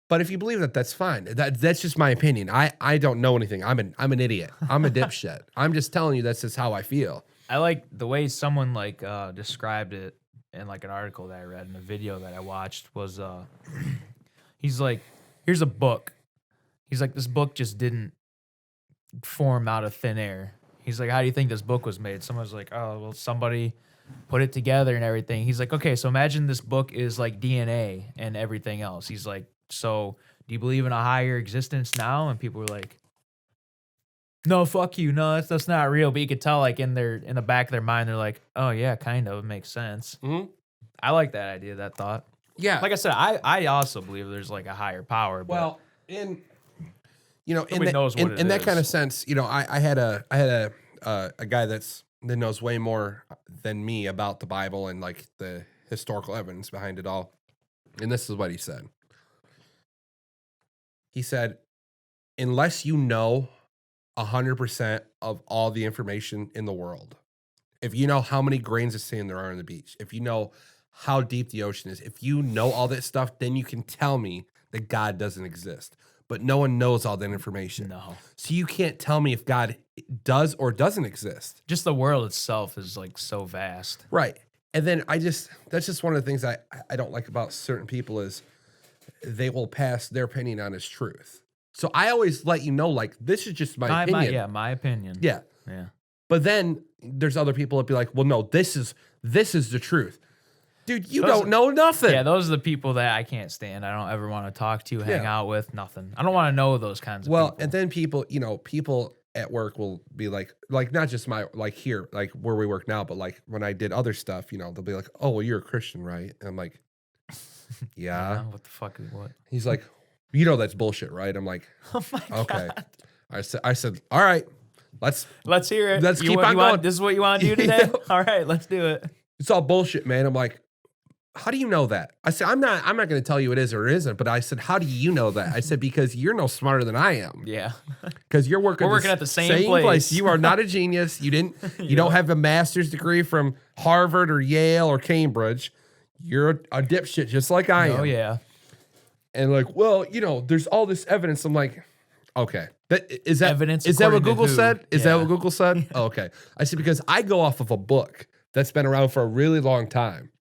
But if you believe that, that's fine. That's just my opinion. I don't know anything. I'm an idiot. I'm a dipshit. I'm just telling you that's just how I feel. I like the way someone like described it in like an article that I read and a video that I watched was he's like, here's a book. He's like, this book just didn't form out of thin air. He's like, how do you think this book was made? Someone's like, oh, well, somebody put it together and everything. He's like, okay, so imagine this book is like DNA and everything else. He's like, so do you believe in a higher existence now? And people were like, no, fuck you. No, that's not real. But you could tell like in the back of their mind, they're like, oh yeah, kind of. It makes sense. Mm-hmm. I like that idea, that thought. Yeah. Like I said, I also believe there's like a higher power. But Well, in nobody knows what it in that is. kind of sense, I had a guy that knows way more than me about the Bible and like the historical evidence behind it all. And this is what he said. He said, unless you know 100% of all the information in the world, if you know how many grains of sand there are on the beach, if you know how deep the ocean is, if you know all that stuff, then you can tell me that God doesn't exist. But no one knows all that information. No. So you can't tell me if God does or doesn't exist. Just the world itself is like so vast. Right. And then that's just one of the things I don't like about certain people is they will pass their opinion on as truth. So I always let you know, like, this is just my opinion. My opinion. Yeah. Yeah. But then there's other people that be like, well, no, this is the truth. Dude, you don't know nothing. Yeah, those are the people that I can't stand. I don't ever want to talk to, hang out with, nothing. I don't want to know those kinds of people. And then people at work will be like not just like here, like where we work now, but like when I did other stuff, they'll be like, oh, well, you're a Christian, right? And I'm like, yeah. What the fuck is what? He's like, that's bullshit, right? I'm like, Oh my okay. God. I said, all right, let's hear it. Let's keep on going. This is what you want to do today? Yeah. All right, let's do it. It's all bullshit, man. I'm like, how do you know that? I said, I'm not going to tell you it is or it isn't, but I said, how do you know that? I said, because you're no smarter than I am. Yeah. Because you're working. We're working at the same place. You are not a genius. You don't have a master's degree from Harvard or Yale or Cambridge. You're a dipshit just like I am. Oh yeah. And like, well, there's all this evidence. I'm like, okay. Is that Evidence Is that what according to Google who? said? Is that Yeah. what Google said? Oh, okay. I said, because I go off of a book that's been around for a really long time.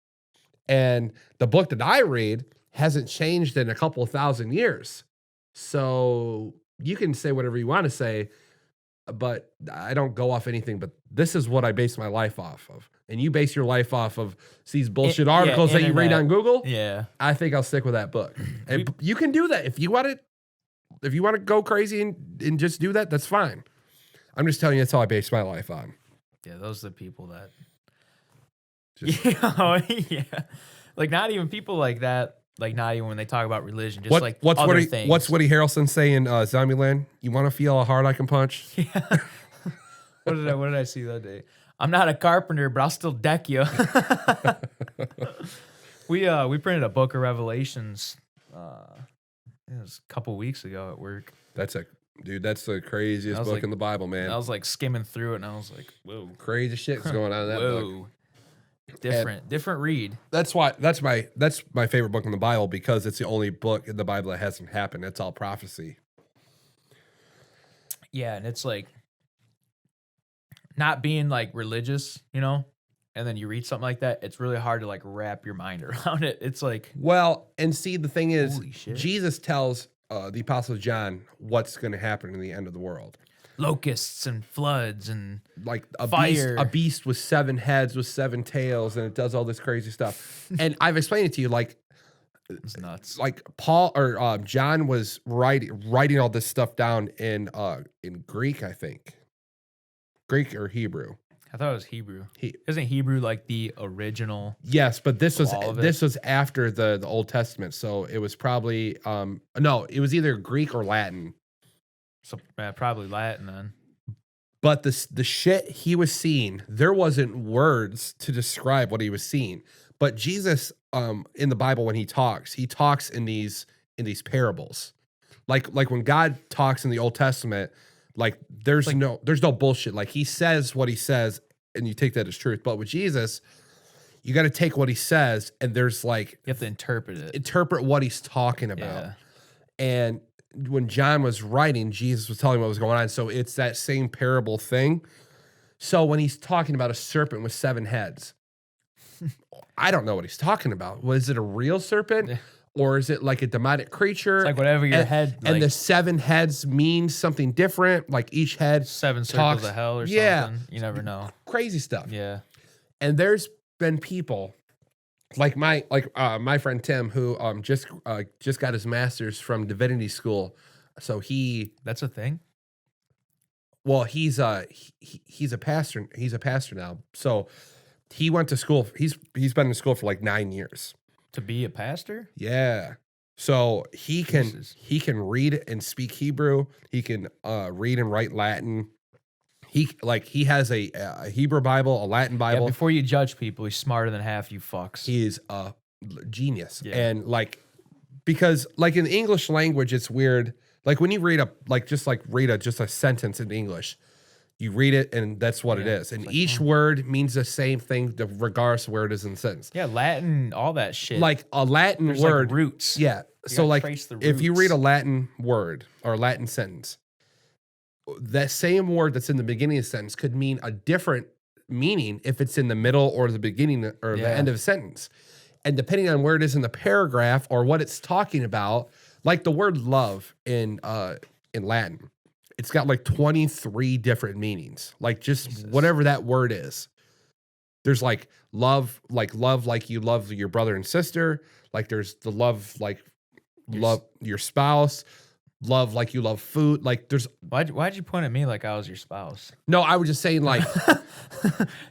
And the book that I read hasn't changed in a couple of thousand years. So you can say whatever you want to say, but I don't go off anything. But this is what I base my life off of. And you base your life off of these bullshit articles that you read on Google. Yeah. I think I'll stick with that book. And you can do that. If you want to go crazy and just do that, that's fine. I'm just telling you that's how I base my life on. Yeah, those are the people that Just, yeah. Like not even people like that, like not even when they talk about religion, just what's other things. What's Woody Harrelson say in Zombieland? You want to feel how hard I can punch? Yeah. What did I see that day? I'm not a carpenter, but I'll still deck you. We printed a book of Revelations. It was a couple weeks ago at work. That's the craziest book in the Bible, man. I was like skimming through it, and I was like, "Whoa, crazy shit's going on in that book." Different read. That's my favorite book in the Bible because it's the only book in the Bible that hasn't happened. It's all prophecy. Yeah, and it's like not being like religious, and then you read something like that, it's really hard to like wrap your mind around it. It's like, well, and see, the thing is, holy shit. Jesus tells the Apostle John what's going to happen in the end of the world. Locusts and floods and like fire. A beast with 7 heads with 7 tails, and it does all this crazy stuff. And I've explained it to you, like, it's nuts. Like Paul or John was writing all this stuff down in Greek, I think, Greek or Hebrew. I thought it was Hebrew. He, Isn't Hebrew like the original? yes, but this was all of it? this was after the Old Testament, so it was probably no, it was either Greek or Latin. So probably Latin then. But the shit he was seeing, there wasn't words to describe what he was seeing. But Jesus, in the Bible, when he talks in these parables. Like when God talks in the Old Testament, like there's no bullshit. Like he says what he says, and you take that as truth. But with Jesus, you got to take what he says, and there's like You have to interpret what he's talking about. Yeah. And when John was writing, Jesus was telling what was going on. So it's that same parable thing. So when he's talking about a serpent with 7 heads, I don't know what he's talking about. Was it a real serpent? Yeah. Or is it like a demonic creature? It's like whatever your head. And Like the 7 heads means something different. Like each head 7 circles talks, of hell or yeah, something. You never know. crazy stuff. Yeah. And there's been people like my friend Tim who just got his master's from divinity school. So That's a thing. well he's a pastor. He's a pastor now. So he went to school. He's been in school for like 9 years. To be a pastor? Yeah. So he Jesus. can read and speak Hebrew. He can read and write Latin. He has a Hebrew Bible, a Latin Yeah, Bible. before you judge people, he's smarter than half you fucks. He is a genius. Yeah. And because in the English language, it's weird. Like when you read read a sentence in English, you read it and that's what it Yeah, is. And like, each word means the same thing regardless of where it is in the sentence. Yeah, Latin, all that shit. Like a Latin There's word. like roots. Yeah. You So gotta like trace the if you roots. read a Latin word or a Latin sentence, that same word that's in the beginning of the sentence could mean a different meaning if it's in the middle or the beginning or the Yeah. end of a sentence. And depending on where it is in the paragraph or what it's talking about, like the word love in Latin, it's got like 23 different meanings. Like just Jesus. whatever that word is. There's like love like you love your brother and sister. Like there's the love like love your spouse. Love like you love food. Like there's Why'd you point at me like I was your spouse? no. I was just saying like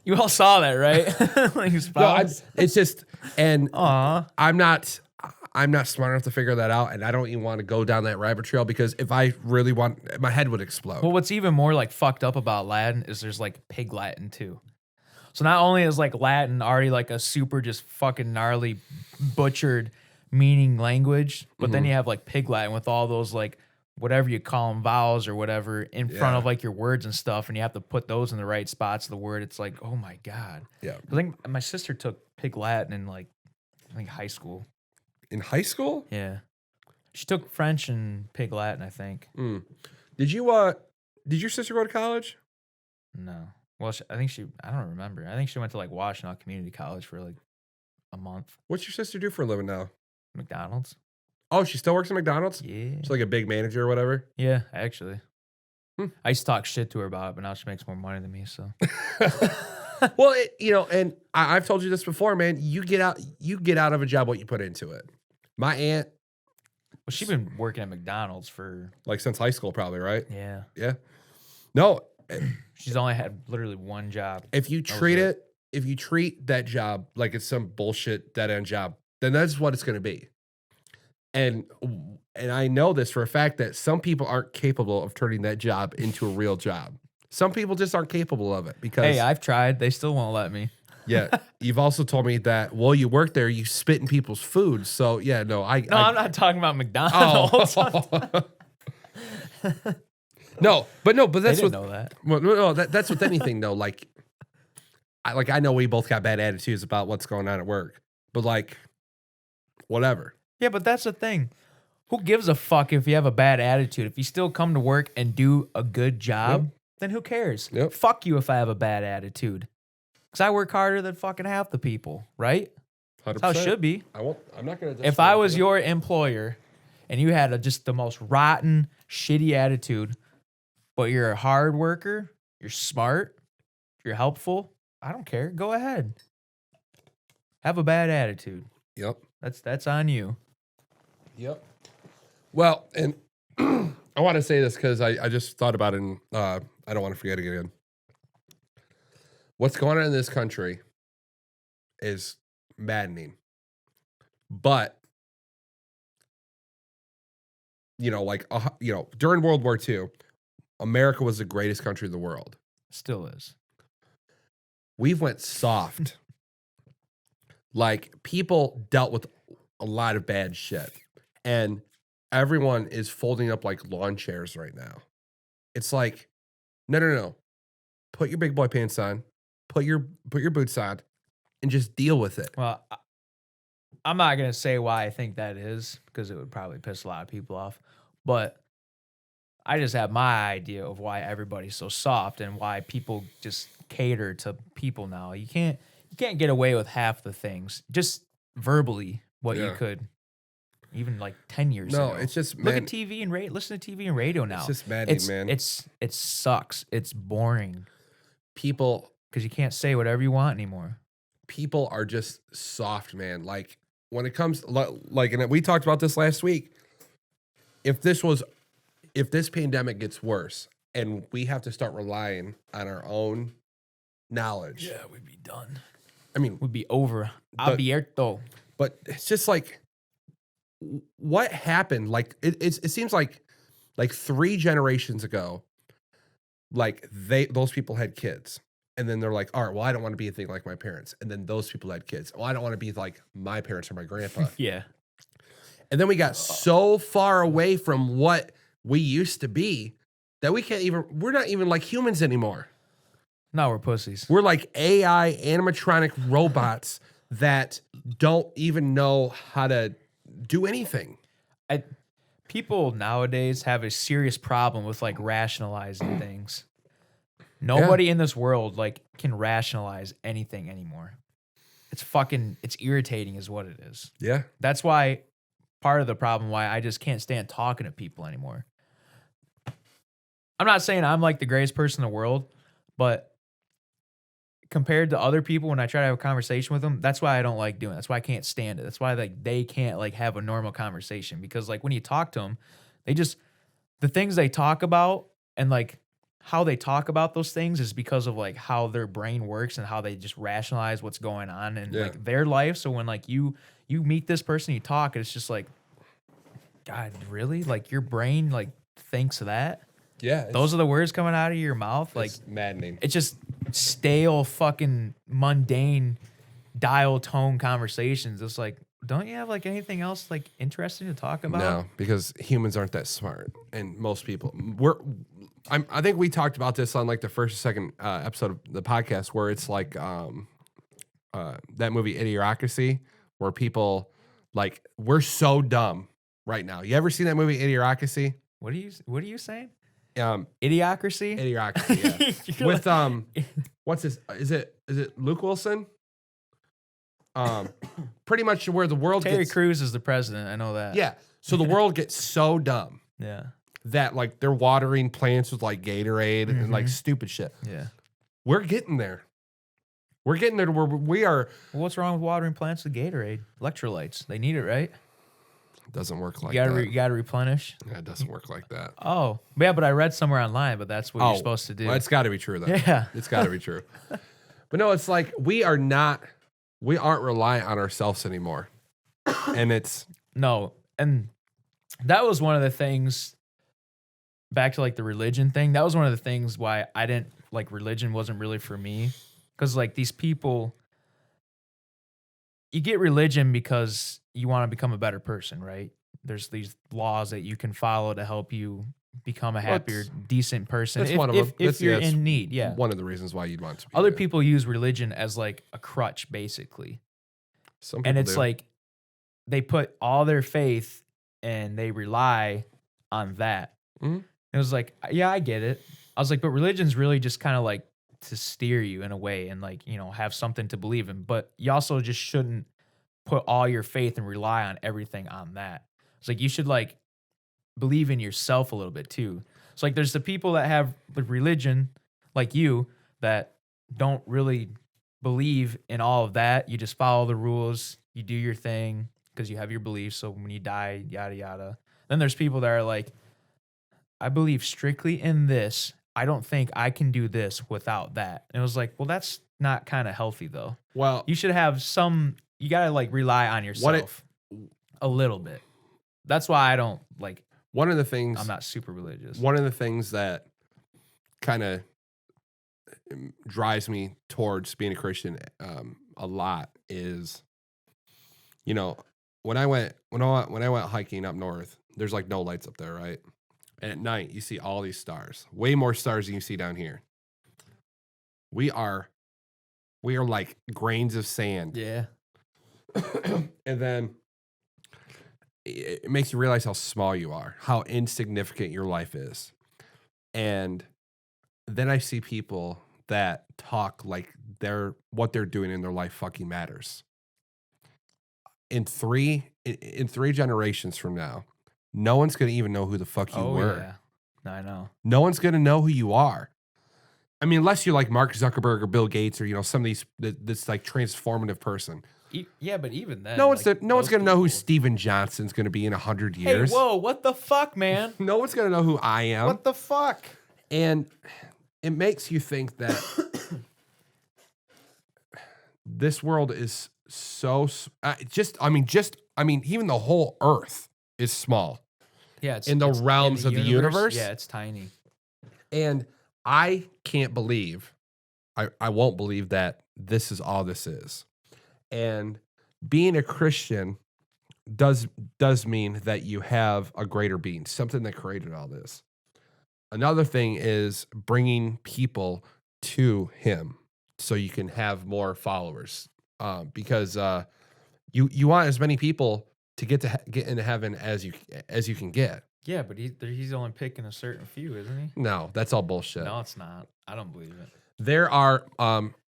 You all saw that, right? Like your no. spouse. It's just and Aw. I'm not smart enough to figure that out, and I don't even want to go down that rabbit trail because if I really want, my head would explode. Well, what's even more like fucked up about Latin is there's like pig Latin too. So not only is like Latin already like a super just fucking gnarly butchered meaning language, but then you have like pig Latin with all those like whatever you call them vowels or whatever in front of like your words and stuff, and you have to put those in the right spots of the word. It's like, oh my god. Yeah. I think my sister took pig Latin in like I think high school. In high school, Yeah. She took French and pig Latin, I think. did your sister go to college? No. Well, I don't remember. I think she went to like Washtenaw Community College for like a month. What's your sister do for a living now? McDonald's. Oh, she still works at McDonald's? Yeah. She's like a big manager or whatever. Yeah, actually. Hmm. I used to talk shit to her about it, but now she makes more money than me, so. Well, and I've told you this before, man. You get out of a job what you put into it. My aunt, Well, she's been working at McDonald's for, like since high school, probably, right? yeah. Yeah. No, She's only had literally one job. if you treat that job like it's some bullshit dead end job, then that's what it's going to be. And I know this for a fact that some people aren't capable of turning that job into a real job. Some people just aren't capable of it because Hey, I've tried. They still won't let me. yeah, you've also told me that while you work there, you spit in people's food. So yeah, no, I'm not talking about McDonald's. No, but They that's didn't what. know that. Well, no, that's with anything though. Like, I know we both got bad attitudes about what's going on at work, but like, whatever. Yeah, but that's the thing. Who gives a fuck if you have a bad attitude? If you still come to work and do a good job, then who cares? Yep. Fuck you if I have a bad attitude. Because I work harder than fucking half the people, right? 100%. That's how it should be. I'm not gonna. If I was your employer and you had just the most rotten, shitty attitude, but you're a hard worker, you're smart, you're helpful, I don't care. Go ahead. Have a bad attitude. Yep. That's on you. Yep. Well, and I want to say this because I just thought about it and I don't want to forget again. What's going on in this country is maddening. But, during World War II, America was the greatest country in the world. Still is. We've went soft. Like, people dealt with a lot of bad shit. And everyone is folding up like lawn chairs right now. It's like, no. Put your big boy pants on, put your boots on, and just deal with it. Well, I'm not going to say why I think that is, because it would probably piss a lot of people off. But I just have my idea of why everybody's so soft and why people just cater to people now. You can't get away with half the things, just verbally, what you could even like 10 years ago. No, it's just look at TV and listen to TV and radio now. It's just maddening, man. It sucks. It's boring People, because you can't say whatever you want anymore. people are just soft, man. Like when it comes, like, and we talked about this last week. If this pandemic gets worse and we have to start relying on our own knowledge, we'd be done. I mean, We'd be over. But- Abierto. but it's just like, what happened? Like it seems like 3 generations ago, like those people had kids, and then they're like, all right, well, I don't want to be a thing like my parents, and then those people had kids. Well, I don't want to be like my parents or my grandpa. Yeah. And then we got so far away from what we used to be that we're not even like humans anymore. Now we're pussies. We're like AI animatronic robots that don't even know how to do anything. People nowadays have a serious problem with like rationalizing things. Nobody in this world like can rationalize anything anymore. It's irritating is what it is. Yeah. That's why part of the problem why I just can't stand talking to people anymore. I'm not saying I'm like the greatest person in the world, but compared to other people, when I try to have a conversation with them, that's why I don't like doing it. That's why I can't stand it. That's why like they can't like have a normal conversation, because like when you talk to them, the things they talk about and like how they talk about those things is because of like how their brain works and how they just rationalize what's going on in like their life. So when like you meet this person, you talk, and it's just like, God, really? Like your brain like thinks that? Yeah. Those are the words coming out of your mouth? Like it's maddening. it's just stale, fucking mundane dial tone conversations. It's like, don't you have like anything else like interesting to talk about? No, because humans aren't that smart, and most people I think we talked about this on like the first or second episode of the podcast, where it's like that movie Idiocracy, where people like, we're so dumb right now. You ever seen that movie Idiocracy? What are you saying? Idiocracy. Idiocracy, Yeah. With what's this? Is it Luke Wilson? Pretty much where the world Terry gets, Crews is the president. I know that. yeah. So the world gets so dumb Yeah. that like they're watering plants with like Gatorade and like stupid shit. Yeah. We're getting there. We're getting there to where we are. Well, what's wrong with watering plants with Gatorade? Electrolytes. They need it, right? It doesn't work like You gotta that. you gotta replenish. Yeah, it doesn't work like that. Oh, yeah, but I read somewhere online, but that's what you're supposed to do. Well, it's got to be true, though. Yeah. It's got to be true. But no, it's like we aren't reliant on ourselves anymore. And it's... No, and that was one of the things, back to like the religion thing, that was one of the things why I didn't, like religion wasn't really for me. Because like these people, you get religion because you want to become a better person, right? There's these laws that you can follow to help you become a happier, decent person. That's one of them. If you're in need, yeah. One of the reasons why you'd want to be. Other people use religion as like a crutch, basically. Some people And it's do. like they put all their faith and they rely on that. Mhm. It was like, yeah, I get it. I was like, but religion's really just kind of like to steer you in a way and like, you know, have something to believe in. But you also just shouldn't put all your faith and rely on everything on that. It's like you should like believe in yourself a little bit too. It's like there's the people that have like religion like you that don't really believe in all of that. You just follow the rules, you do your thing because you have your beliefs. So when you die, yada yada. Then there's people that are like, I believe strictly in this. I don't think I can do this without that. And it was like, well, that's not kind of healthy though. Well, You should have you got to like rely on yourself a little bit. That's why I don't like, one of the things I'm not super religious. One of the things that kind of drives me towards being a Christian a lot is, you know, when I went hiking up north, there's like no lights up there, right? And at night you see all these stars, way more stars than you see down here. We are like grains of sand. Yeah. And then it makes you realize how small you are, how insignificant your life is. And then I see people that talk like what they're doing in their life fucking matters. In three generations from now, no one's going to even know who the fuck you were. Yeah. I know. No one's going to know who you are. I mean, unless you're like Mark Zuckerberg or Bill Gates or, some of this like transformative person. Yeah, but even then, no one's going to know who Steven Johnson's going to be in 100 years. Hey, whoa, what the fuck, man? No one's going to know who I am. What the fuck? And it makes you think that this world is so even the whole earth is small. Yeah, it's in the realms of the universe. Yeah, it's tiny. And I can't believe, I won't believe that this is all this is. And being a Christian does mean that you have a greater being, something that created all this. Another thing is bringing people to him so you can have more followers, because you want as many people to get into heaven as you can get. Yeah, but he's only picking a certain few, isn't he? No, that's all bullshit. No, it's not. I don't believe it. There are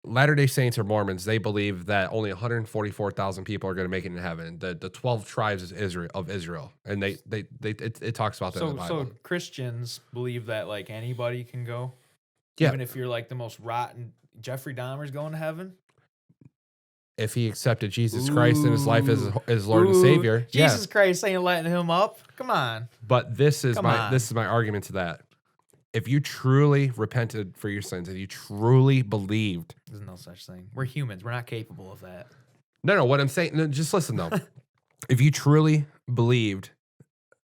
Latter-day Saints or Mormons. They believe that only 144,000 people are going to make it into heaven. The 12 tribes of Israel, and it talks about that in the Bible. So Christians believe that like anybody can go, yeah. Even if you're like the most rotten. Jeffrey Dahmer's going to heaven if he accepted Jesus Christ in his life as Lord and Savior. Jesus Christ ain't letting him up. Come on. But this is my argument to that. If you truly repented for your sins, if you truly believed, there's no such thing. We're humans. We're not capable of that. No, what I'm saying, no, just listen though. If you truly believed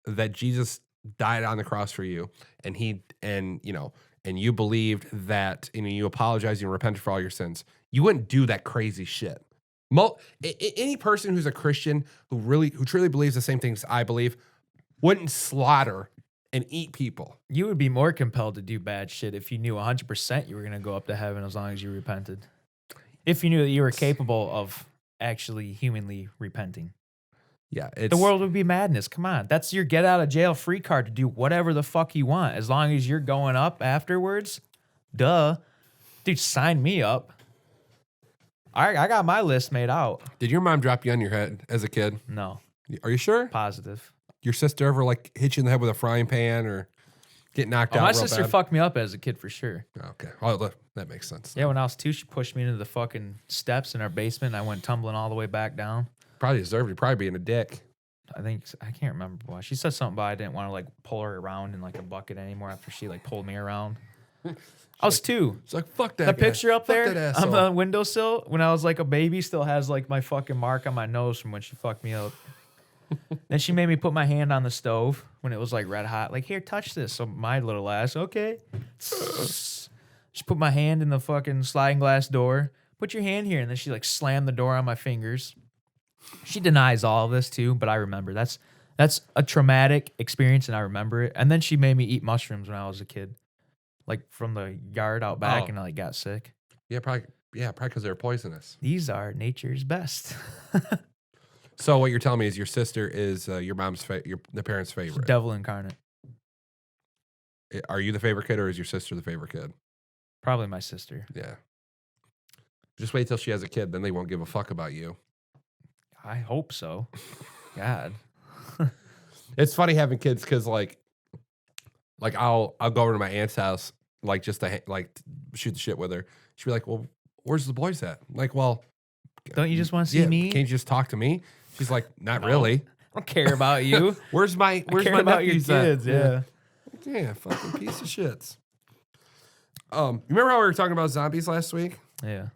that Jesus died on the cross for you, and you believed that, you apologized and repented for all your sins, you wouldn't do that crazy shit. Any person who's a Christian who truly believes the same things I believe wouldn't slaughter and eat people. You would be more compelled to do bad shit if you knew 100% you were going to go up to heaven as long as you repented. If you knew that you were capable of actually humanly repenting. Yeah. The world would be madness. Come on. That's your get out of jail free card to do whatever the fuck you want. As long as you're going up afterwards. Duh. Dude, sign me up. I got my list made out. Did your mom drop you on your head as a kid? No. Are you sure? Positive. Your sister ever like hit you in the head with a frying pan or get knocked out? My sister fucked me up as a kid for sure. Okay. Oh, that makes sense. Yeah, when I was 2, she pushed me into the fucking steps in our basement and I went tumbling all the way back down. Probably deserved it. Probably being a dick. I can't remember why. She said something about I didn't want to like pull her around in like a bucket anymore after she like pulled me around. I was 2. It's like, fuck that. That guy. picture up Fuck there that on asshole. the windowsill when I was like a baby still has like my fucking mark on my nose from when she fucked me up. Then she made me put my hand on the stove when it was like red hot. Like, here, touch this. So my little ass, okay. She put my hand in the fucking sliding glass door. Put your hand here. And then she like slammed the door on my fingers. She denies all of this too, but I remember. That's a traumatic experience and I remember it. And then she made me eat mushrooms when I was a kid. Like from the yard out back and I like got sick. Yeah, probably because they're poisonous. These are nature's best. So what you're telling me is your sister is your mom's the parents' favorite. Devil incarnate. Are you the favorite kid or is your sister the favorite kid? Probably my sister. Yeah. Just wait till she has a kid, then they won't give a fuck about you. I hope so. God. It's funny having kids because like I'll go over to my aunt's house like just to shoot the shit with her. She'd be like, "Well, where's the boys at?" I'm like, well, don't you just want to see me? Can't you just talk to me? She's like, not really. I don't care about you. Where's my about your kids? at? Yeah. Yeah, fucking piece of shits. You remember how we were talking about zombies last week? Yeah.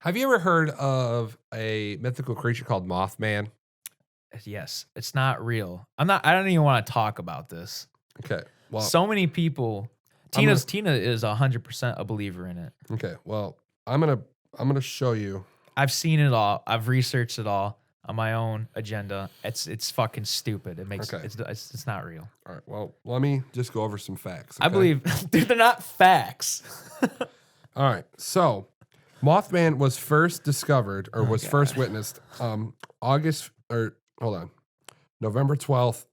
Have you ever heard of a mythical creature called Mothman? Yes. It's not real. I don't even want to talk about this. Okay. Well, So many people. Tina is 100% a believer in it. okay. Well, I'm gonna show you. I've seen it all. I've researched it all on my own agenda. It's fucking stupid. It makes Okay. it's not real. All right. Well, let me just go over some facts. I okay? believe dude, they're not facts. All right. So, Mothman was first discovered or was first witnessed November 12th.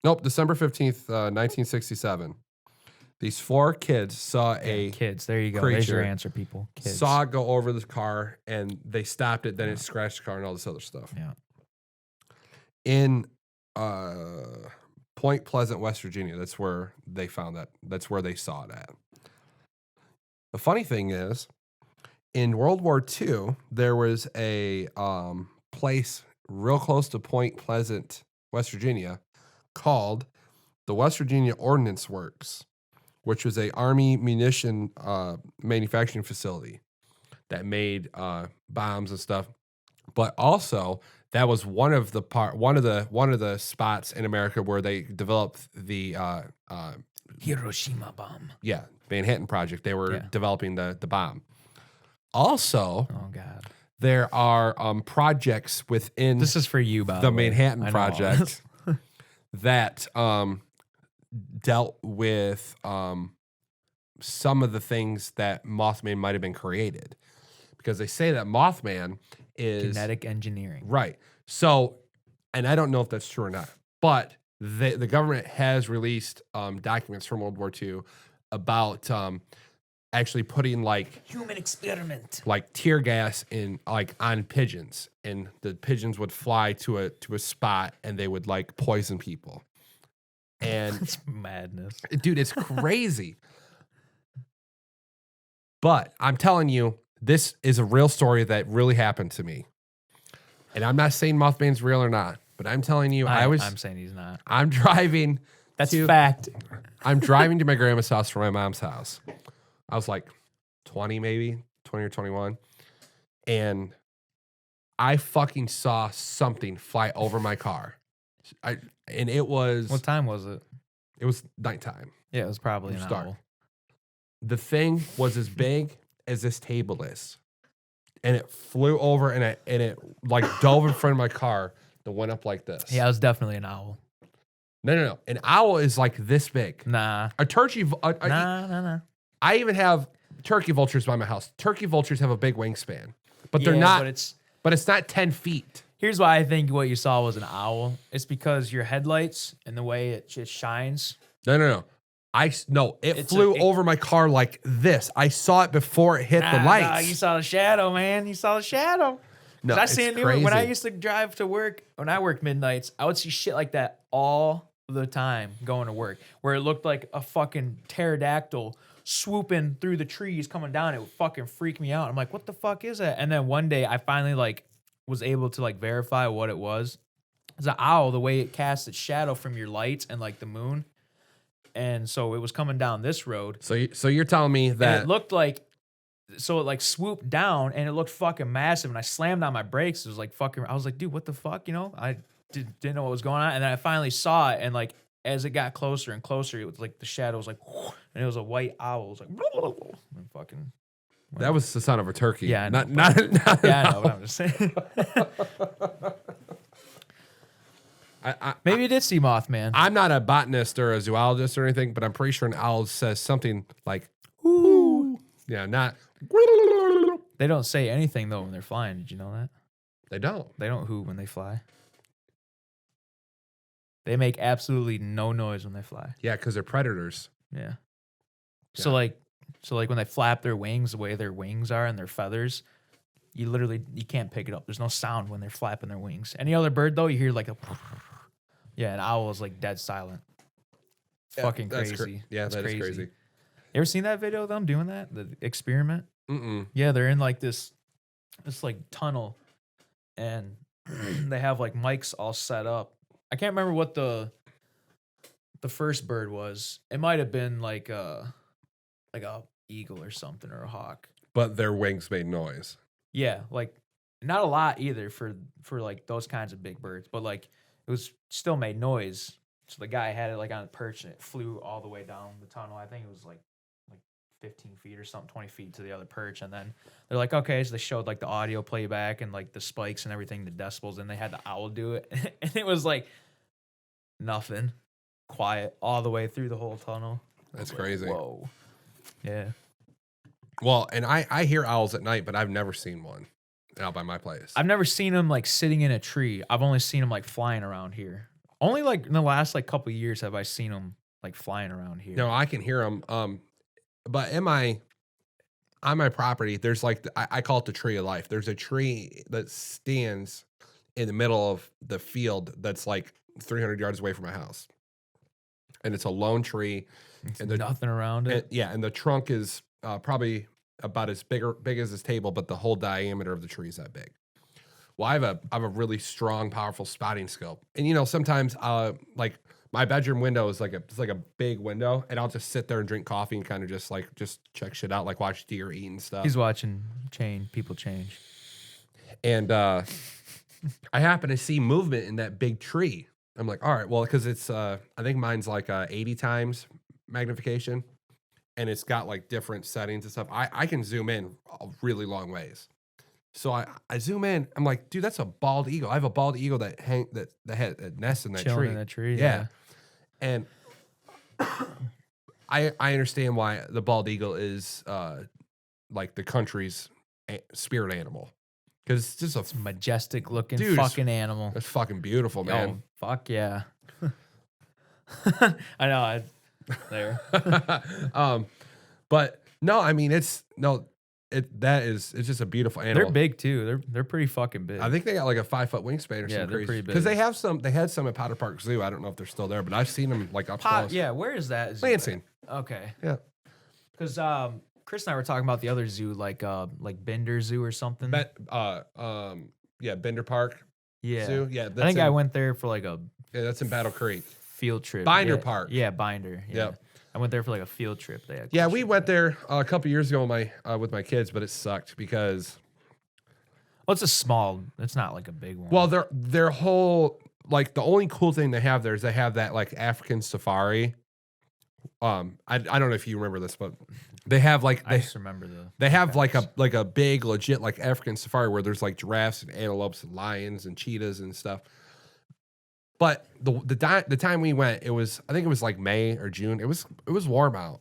Nope, December 15th, 1967. These 4 kids saw a Kids. There you go. There's your creature. answer, people. Kids. Saw it go over the car and they stopped it, then it scratched the car and all this other stuff. Yeah. In Point Pleasant, West Virginia, that's where they found that. That's where they saw it at. The funny thing is, in World War II, there was a place real close to Point Pleasant, West Virginia, called the West Virginia Ordnance Works, which was a Army munition manufacturing facility that made bombs and stuff. But also, that was one of the spots in America where they developed the Hiroshima bomb. Manhattan Project. They were Yeah. developing the bomb. Also, Oh God. there are projects within This is for you, by the the way. Manhattan I know all Project this. that dealt with some of the things that Mothman might have been created, because they say that Mothman is Genetic engineering. right. So, and I don't know if that's true or not, but the government has released documents from World War II about actually putting Human experiment. like tear gas in on pigeons, and the pigeons would fly to a spot and they would like poison people. And It's madness. dude, it's crazy. But I'm telling you, this is a real story that really happened to me. And I'm not saying Mothman's real or not, but I'm telling you, I'm saying he's not. I'm driving. That's fact. I'm driving to my grandma's house from my mom's house. I was like 20 or 21. And I fucking saw something fly over my car. And it was What time was it? nighttime. Yeah, it was probably It was an dark. owl. The thing was as big as this table is. And it flew over and it like dove in front of my car that went up like this. Yeah, it was definitely an owl. No. An owl is like this big. Nah. A turkey. Nah. I even have turkey vultures by my house. Turkey vultures have a big wingspan, but they're not. But it's not 10 feet. Here's why I think what you saw was an owl. It's because your headlights and the way it just shines. No. It flew over my car like this. I saw it before it hit the lights. Nah, you saw the shadow, man. You saw the shadow. No, I it's see it crazy. when I used to drive to work. When I worked midnights, I would see shit like that all the time going to work, where it looked like a fucking pterodactyl swooping through the trees coming down. It would fucking freak me out. I'm like, what the fuck is that? And then one day I finally was able to verify what it was. It's an owl, the way it casts its shadow from your lights and the moon. And so it was coming down this road. So you're telling me And that it looked it swooped down and it looked fucking massive. And I slammed on my brakes. It was I was like, dude, what the fuck? I didn't know what was going on. And then I finally saw it. And as it got closer and closer, it was the shadow was and it was a white owl. It was and fucking. that was the sound of a turkey. Yeah, I know, not Yeah, I know, but I'm just saying. Maybe you did see Mothman. I'm not a botanist or a zoologist or anything, but I'm pretty sure an owl says something like "ooh." Yeah, not. They don't say anything though when they're flying. Did you know that? They don't. They don't hoo when they fly. They make absolutely no noise when they fly. Yeah, because they're predators. Yeah. So when they flap their wings, the way their wings are and their feathers, you can't pick it up. There's no sound when they're flapping their wings. Any other bird though, you hear a yeah, an owl is dead silent. It's fucking crazy. That is crazy. You ever seen that video of them doing that? The experiment? Mm-mm. Yeah, they're in this tunnel, and they have mics all set up. I can't remember what the first bird was. It might have been a like a eagle or something or a hawk. But their wings made noise. Yeah, like not a lot either for like those kinds of big birds, but like it was still made noise. So the guy had it like on a perch and it flew all the way down the tunnel. I think it was like 15 feet or something, 20 feet to the other perch. And then they're like, okay, so they showed like the audio playback and like the spikes and everything, the decibels, and they had the owl do it. And it was like nothing, quiet all the way through the whole tunnel. That's crazy. Whoa. Yeah. Well, and I hear owls at night, but I've never seen one out by my place. I've never seen them like sitting in a tree. I've only seen them like flying around here. Only like in the last like couple of years have I seen them like flying around here. No, I can hear them. But on my property, there's like I call it the tree of life. There's a tree that stands in the middle of the field that's like 300 yards away from my house, and it's a lone tree. And there's nothing around it. And the trunk is probably about as big as this table, but the whole diameter of the tree is that big. Well, I have a really strong, powerful spotting scope, and sometimes like my bedroom window is it's like a big window, and I'll just sit there and drink coffee and kind of just check shit out, like watch deer eat and stuff. He's watching people change, and I happen to see movement in that big tree. I'm like, all right, well, because it's I think mine's like 80 times magnification, and it's got like different settings and stuff. I can zoom in a really long ways. So I zoom in. I'm like, dude, that's a bald eagle. I have a bald eagle that nests in that chilling tree. in that tree. Yeah. And I understand why the bald eagle is like the country's spirit animal, because it's just It's a majestic looking Dude, fucking animal. it's fucking beautiful, man. Oh, fuck yeah. I know. There. But no, I mean it's just a beautiful animal. They're big too. They're pretty fucking big. I think they got like a 5-foot wingspan or Yeah, something they're crazy. pretty big. Because they had some at Powder Park Zoo. I don't know if they're still there, but I've seen them like up close. Yeah, where is that zoo? Lansing. Okay. Yeah. Because Chris and I were talking about the other zoo, like Bender Zoo or something. Bender Park yeah. Zoo. Yeah, I think I went there for like a that's in Battle Creek. field trip. Binder Yeah. Park. Yeah, Binder. Yeah. Yep. I went there for like a field trip. They had Yeah, cool we shit went there. there a couple years ago with my kids, but it sucked because Well, it's a small. It's not like a big one. well, their whole like the only cool thing they have there is they have that like African safari. I don't know if you remember this, but they have like I just remember they have like a big legit like African safari where there's like giraffes and antelopes and lions and cheetahs and stuff. But the time we went, I think it was like May or June. It was warm out,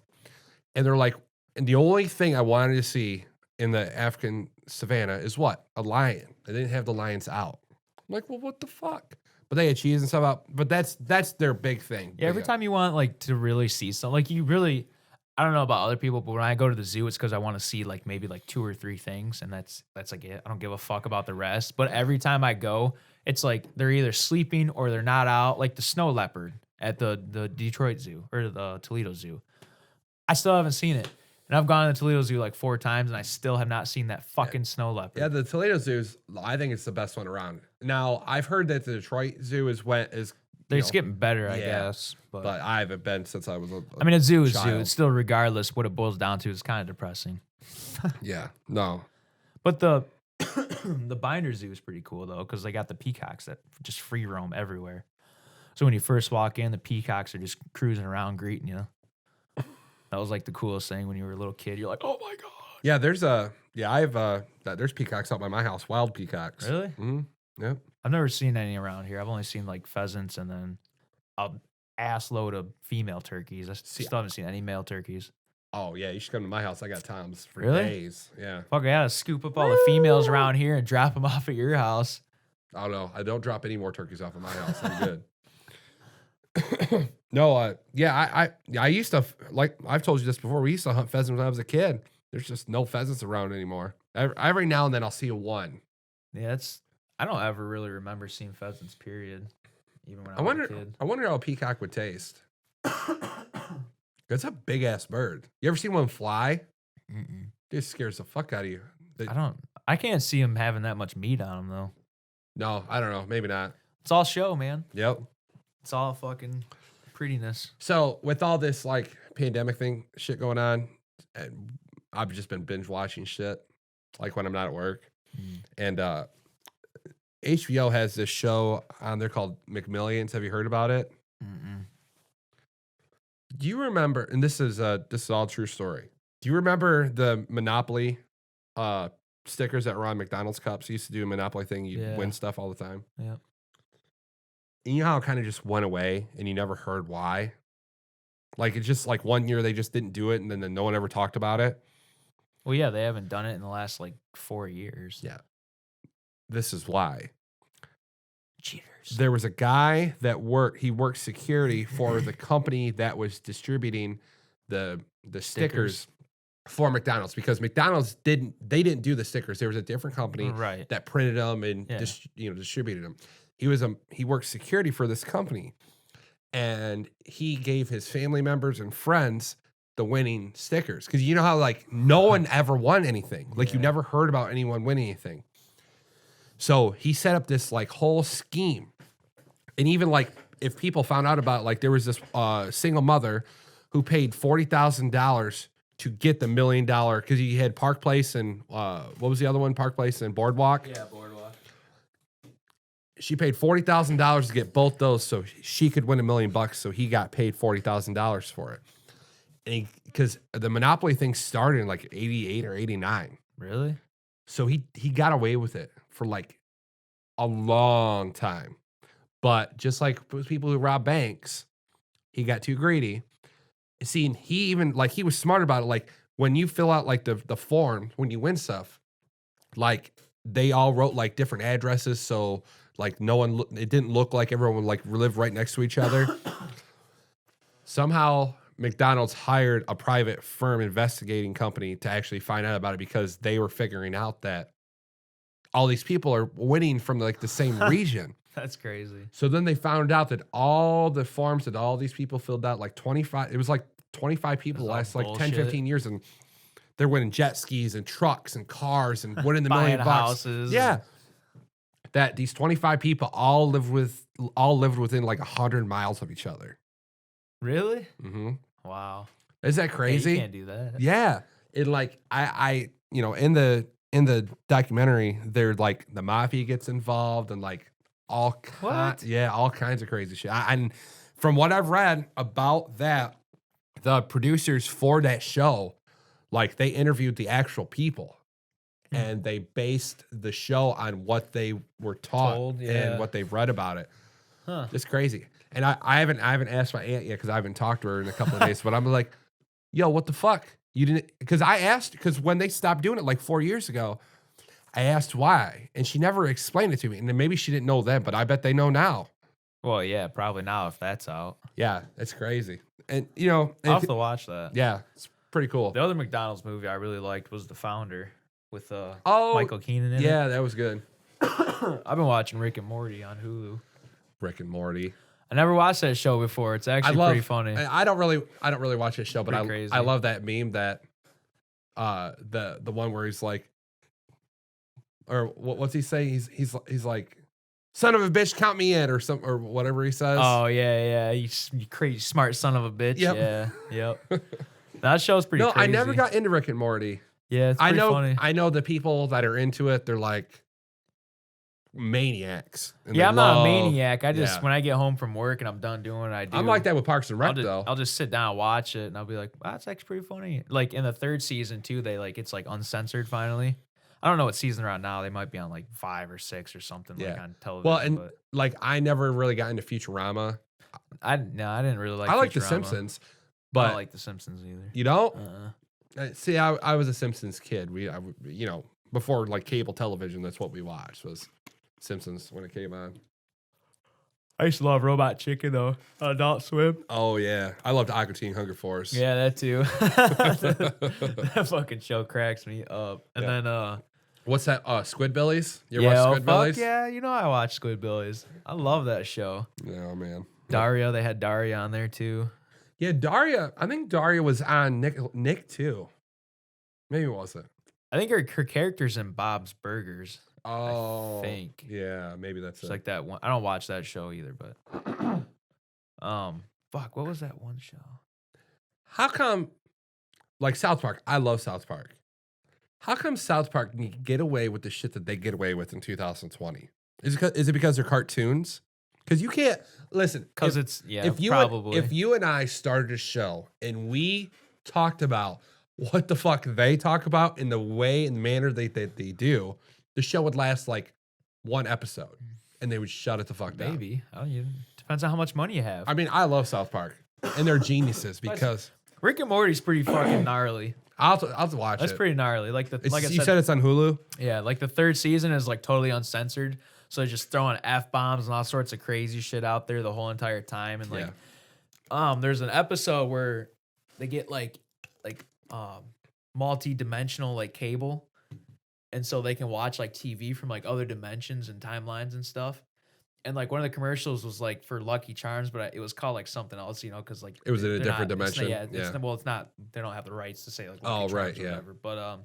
and they're like, and the only thing I wanted to see in the African savannah is what? A lion. They didn't have the lions out. I'm like, well, what the fuck? But they had cheese and stuff out. But that's their big thing. Yeah, every time you want like to really see something, like you really, I don't know about other people, but when I go to the zoo, it's because I want to see like maybe like 2 or 3 things, and that's like it. I don't give a fuck about the rest. But every time I go, it's like they're either sleeping or they're not out. Like the snow leopard at the Detroit Zoo or the Toledo Zoo, I still haven't seen it. And I've gone to the Toledo Zoo like 4 times, and I still have not seen that fucking snow leopard. Yeah, the Toledo Zoo's, I think it's the best one around. Now, I've heard that the Detroit Zoo is It's getting better, I yeah, guess. But I haven't been since I was I mean, a zoo is zoo. child. It's still, regardless, what it boils down to is kind of depressing. Yeah, no. But the the Binder Zoo is pretty cool though, because they got the peacocks that just free roam everywhere. So when you first walk in, the peacocks are just cruising around greeting you. That was like the coolest thing when you were a little kid. You're like, oh my god. Yeah, there's there's peacocks out by my house, wild peacocks. Really? Mm-hmm. Yep. I've never seen any around here. I've only seen like pheasants and then a ass load of female turkeys. I still haven't seen any male turkeys. Oh yeah, you should come to my house. I got toms for Really? days. Yeah. Fuck, I gotta scoop up all the females around here and drop them off at your house. I don't know. I don't drop any more turkeys off at my house. I'm good. No, yeah, I used to, like I've told you this before, we used to hunt pheasants when I was a kid. There's just no pheasants around anymore. Every now and then I'll see one. Yeah, I don't ever really remember seeing pheasants, period. Even when I was a kid. I wonder how a peacock would taste. It's a big ass bird. You ever seen one fly? Mm-mm. It scares the fuck out of you. I can't see them having that much meat on them though. No, I don't know. Maybe not. It's all show, man. Yep. It's all fucking prettiness. So with all this like pandemic thing shit going on, and I've just been binge watching shit, like when I'm not at work. And HBO has this show on there called McMillions. Have you heard about it? Mm-mm. Do you remember? And this is all true story. Do you remember the Monopoly stickers that were on McDonald's cups? You used to do a Monopoly thing. You'd win stuff all the time. Yeah. And you know how it kind of just went away and you never heard why? Like, it's just like one year they just didn't do it and then no one ever talked about it. Well, yeah, they haven't done it in the last like 4 years. Yeah. This is why. Cheaters. There was a guy that worked security for the company that was distributing the stickers for McDonald's, because McDonald's didn't do the stickers. There was a different company that printed them and distributed them. He worked security for this company, and he gave his family members and friends the winning stickers, because you know how like no one ever won anything. Like you never heard about anyone winning anything. So he set up this like whole scheme, and even like if people found out about it, like there was this single mother who paid $40,000 to get the $1 million, because he had Park Place and what was the other one? Park Place and Boardwalk. Yeah, Boardwalk. She paid $40,000 to get both those, so she could win $1 million. So he got paid $40,000 for it. And because the Monopoly thing started in like 88 or 89. Really? So he got away with it for like a long time. But just like with people who rob banks, he got too greedy. See, he even like he was smart about it. Like when you fill out like the form when you win stuff, like they all wrote like different addresses, so like no one it didn't look like everyone would like live right next to each other. Somehow McDonald's hired a private firm investigating company to actually find out about it, because they were figuring out that all these people are winning from like the same region. That's crazy. So then they found out that all the forms that all these people filled out, like 25, it was like 25 people the last like 10, 15 years. And they're winning jet skis and trucks and cars and winning the $1 million houses. Yeah. That these 25 people all lived within like 100 miles of each other. Really? Mm-hmm. Wow. Is that crazy? Yeah, you can't do that. Yeah. It like, I in the documentary, they're like the mafia gets involved and like all kinds of crazy shit. And from what I've read about that, the producers for that show, like they interviewed the actual people and they based the show on what they were taught and what they've read about it. Huh. It's crazy. And I haven't asked my aunt yet, because I haven't talked to her in a couple of days, but I'm like, yo, what the fuck? You didn't, because when they stopped doing it like 4 years ago, I asked why, and she never explained it to me. And then maybe she didn't know then, but I bet they know now. Well, yeah, probably now if that's out. Yeah, it's crazy. And I'll have to watch that. Yeah, it's pretty cool. The other McDonald's movie I really liked was The Founder with Michael Keaton in it. Yeah, that was good. I've been watching Rick and Morty on Hulu. Rick and Morty. I never watched that show before. It's actually pretty funny. I don't really watch this show, but crazy. I love that meme that the one where he's like, or what's he say? He's like, son of a bitch, count me in, or something, or whatever he says. Oh yeah, you crazy smart son of a bitch. Yep. Yeah, yep. That show's pretty. No, crazy. I never got into Rick and Morty. Yeah, it's pretty funny. I know the people that are into it. They're like maniacs. Yeah, I'm not a maniac. I just when I get home from work and I'm done doing what I do. I'm like that with Parks and Rec though. I'll just sit down and watch it, and I'll be like, wow, that's actually pretty funny. Like in the 3rd season too, they like it's like uncensored finally. I don't know what season they're on now. They might be on like 5 or 6 or something like on television. Well, and like I never really got into Futurama. I didn't really like. I like Futurama. The Simpsons, but I don't like The Simpsons either. You don't? See, I was a Simpsons kid. Before like cable television, that's what we watched was Simpsons when it came on. I used to love Robot Chicken though. Adult Swim. Oh yeah, I loved Aqua Teen Hunger Force. Yeah, that too. That fucking show cracks me up. And then what's that? Squidbillies. You ever watch Squidbillies? Yeah, I watch Squidbillies. I love that show. Oh man. Daria, they had Daria on there too. Yeah, Daria. I think Daria was on Nick too. Maybe it wasn't. I think her character's in Bob's Burgers. Oh, I think. Yeah, maybe that's it's like that one. I don't watch that show either, but fuck, what was that one show? How come like South Park. I love South Park. How come South Park can get away with the shit that they get away with in 2020? Is it because they're cartoons? Because you can't listen. Because if- it's yeah, if you probably. if you and I started a show and we talked about what the fuck they talk about in the way and manner they do, the show would last like one episode and they would shut it the fuck down. Maybe. Depends on how much money you have. I mean, I love South Park and they're geniuses because Rick and Morty's pretty fucking gnarly. I'll have to watch That's it. pretty gnarly. Like I You said it's on Hulu? yeah, like the third season is like totally uncensored. So they're just throwing F-bombs and all sorts of crazy shit out there the whole entire time. And like there's an episode where they get like multi-dimensional like cable. And so they can watch like TV from like other dimensions and timelines and stuff. And like one of the commercials was like for Lucky Charms, but it was called like something else, you know, because like It was in a they're different not- it's not- dimension. yeah, well, it's not. They don't have the rights to say like. Lucky Oh, Charms right, or yeah. whatever. But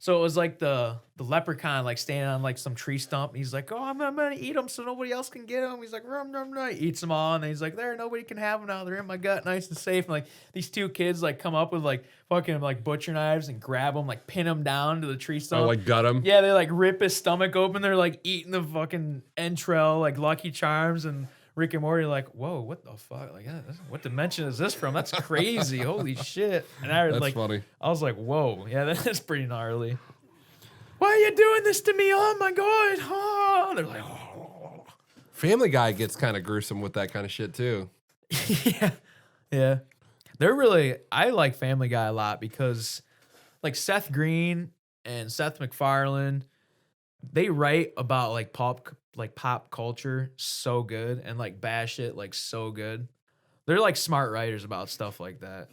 so it was like the leprechaun like standing on like some tree stump. And he's like, "Oh, I'm gonna eat them so nobody else can get them." He's like, "Rum rum rum." He eats them all, and then he's like, "There, nobody can have them now. They're in my gut, nice and safe." And like these two kids like come up with like fucking like butcher knives and grab him, like pin him down to the tree stump. Oh, like gut him? Yeah, they like rip his stomach open. They're like eating the fucking entrail, like Lucky Charms, and Rick and Morty are like, whoa, what the fuck? Like, what dimension is this from? That's crazy. Holy shit. And I That's like, funny. I was like, whoa, yeah, that is pretty gnarly. Why are you doing this to me? Oh my God. Oh. They're like, oh. Family Guy gets kind of gruesome with that kind of shit too. Yeah. Yeah. They're really, I like Family Guy a lot because like Seth Green and Seth MacFarlane, they write about like pop culture so good and like bash it like so good. They're like smart writers about stuff like that.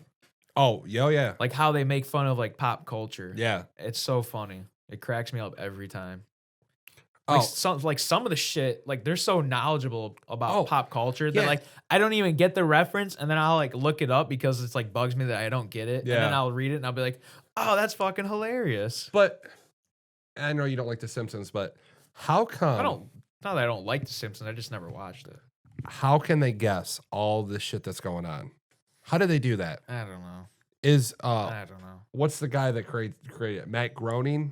Oh, yeah. Like how they make fun of like pop culture. Yeah. It's so funny. It cracks me up every time. Oh, Like some of the shit, like they're so knowledgeable about pop culture that yeah. like I don't even get the reference, and then I'll like look it up because it's like bugs me that I don't get it. Yeah. And then I'll read it and I'll be like, oh, that's fucking hilarious. but I know you don't like The Simpsons, but how come? Not that I don't like The Simpsons, I just never watched it. How can they guess all the shit that's going on? How do they do that? I don't know. I don't know. what's the guy that created it? Matt Groening?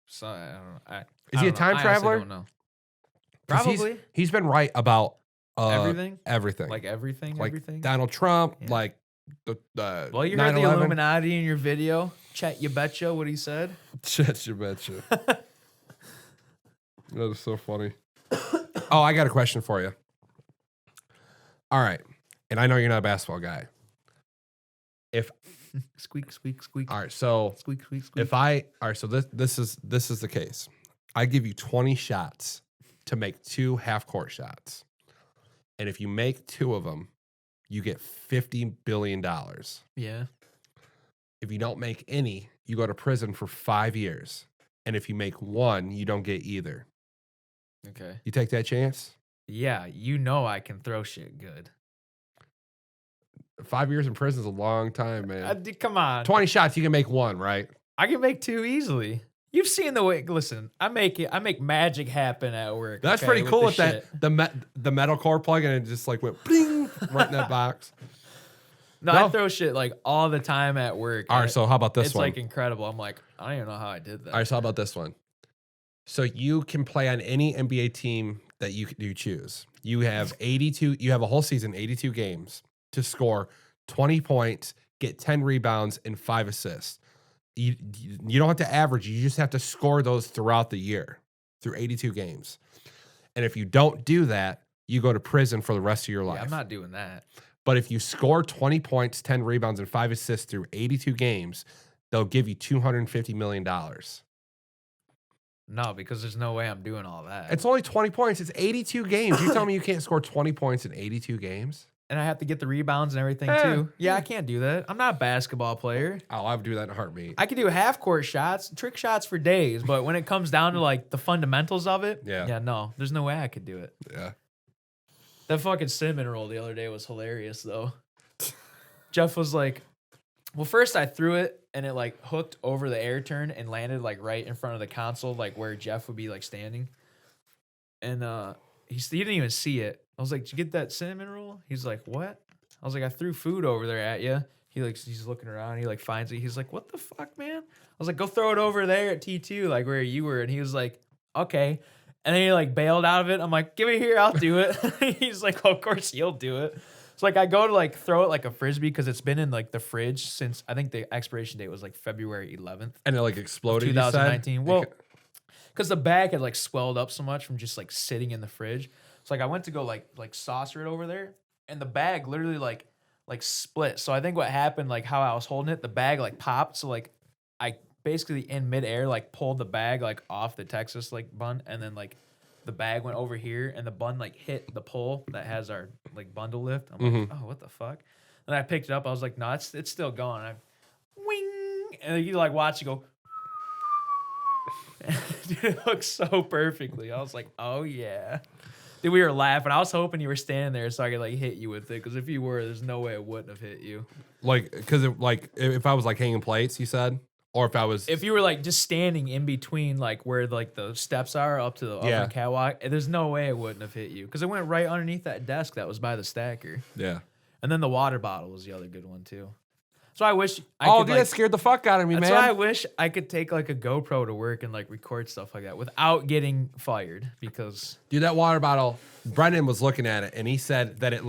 So I don't know. Is he a time traveler? I don't know. 'Cause Probably he's been right about everything. everything. Like everything. Like everything. Donald Trump, Yeah. like the Well, you heard the 9/11. Illuminati in your video. Chet, you betcha what he said. Shit, you betcha. That is so funny. Oh, I got a question for you. All right, and I know you're not a basketball guy. If Squeak, squeak, squeak. all right, so Squeak, squeak, squeak. so this is the case. I give you 20 shots to make 2 half-court shots. And if you make 2 of them, you get $50 billion. Yeah. If you don't make any, you go to prison for 5 years. And if you make 1, you don't get either. Okay. You take that chance? Yeah, you know I can throw shit good. 5 years in prison is a long time, man. Come on. 20 shots, you can make 1, right? I can make 2 easily. You've seen the way. Listen, I make magic happen at work. That's okay, pretty cool the with shit. that the metalcore plug and it just like went bling right in that box. No, No. I throw shit like all the time at work. All right, and so how about this it's one? like incredible. I'm like, I don't even know how I did that. All right, so how about this one? So you can play on any NBA team that you choose. You have 82. You have a whole season, 82 games to score 20 points, get 10 rebounds, and 5 assists. You don't have to average. You just have to score those throughout the year, through 82 games. And if you don't do that, you go to prison for the rest of your life. Yeah, I'm not doing that. But if you score 20 points, 10 rebounds, and 5 assists through 82 games, they'll give you $250 million. No, because there's no way I'm doing all that. It's only 20 points. It's 82 games. You tell me you can't score 20 points in 82 games? And I have to get the rebounds and everything Eh. too. Yeah, I can't do that. I'm not a basketball player. Oh, I would do that in a heartbeat. I could do half court shots, trick shots for days, but when it comes down to like the fundamentals of it, Yeah. no, there's no way I could do it. Yeah. That fucking cinnamon roll the other day was hilarious though. Jeff was like, well, first I threw it and it like hooked over the air turn and landed like right in front of the console, like where Jeff would be like standing. And he didn't even see it. I was like, did you get that cinnamon roll? He's like, what? I was like, I threw food over there at you. he's looking around. He like finds it. He's like, "What the fuck, man?" I was like, "Go throw it over there at T2, like where you were." And he was like, "Okay." And then he like bailed out of it. I'm like, "Give it here, I'll do it." He's like, "Oh, of course you'll do it." So like I go to like throw it like a frisbee because it's been in like the fridge since I think the expiration date was like February 11th, And it like exploded. 2019. You said? Well, because the bag had like swelled up so much from just like sitting in the fridge. So like I went to go like saucer it over there, and the bag literally like split. So I think what happened, like how I was holding it, the bag like popped. So like I basically in midair like pulled the bag like off the Texas like bun, and then like the bag went over here, and the bun like hit the pole that has our like bundle lift. I'm like, oh, what the fuck? Then I picked it up. I was like, no, it's still going. I wing, and you like watch it go. Dude, it looks so perfectly. I was like, oh yeah. Dude, we were laughing. I was hoping you were standing there so I could like hit you with it. Because if you were, there's no way it wouldn't have hit you. Like, because like if I was like hanging plates, you said, or if you were like just standing in between like where like the steps are up to the oven catwalk, there's no way it wouldn't have hit you because it went right underneath that desk that was by the stacker. Yeah. And then the water bottle was the other good one too. So I wish I could, dude, like, that scared the fuck out of me, that's man. why I wish I could take like a GoPro to work and like record stuff like that without getting fired because dude, that water bottle, Brendan was looking at it and he said that it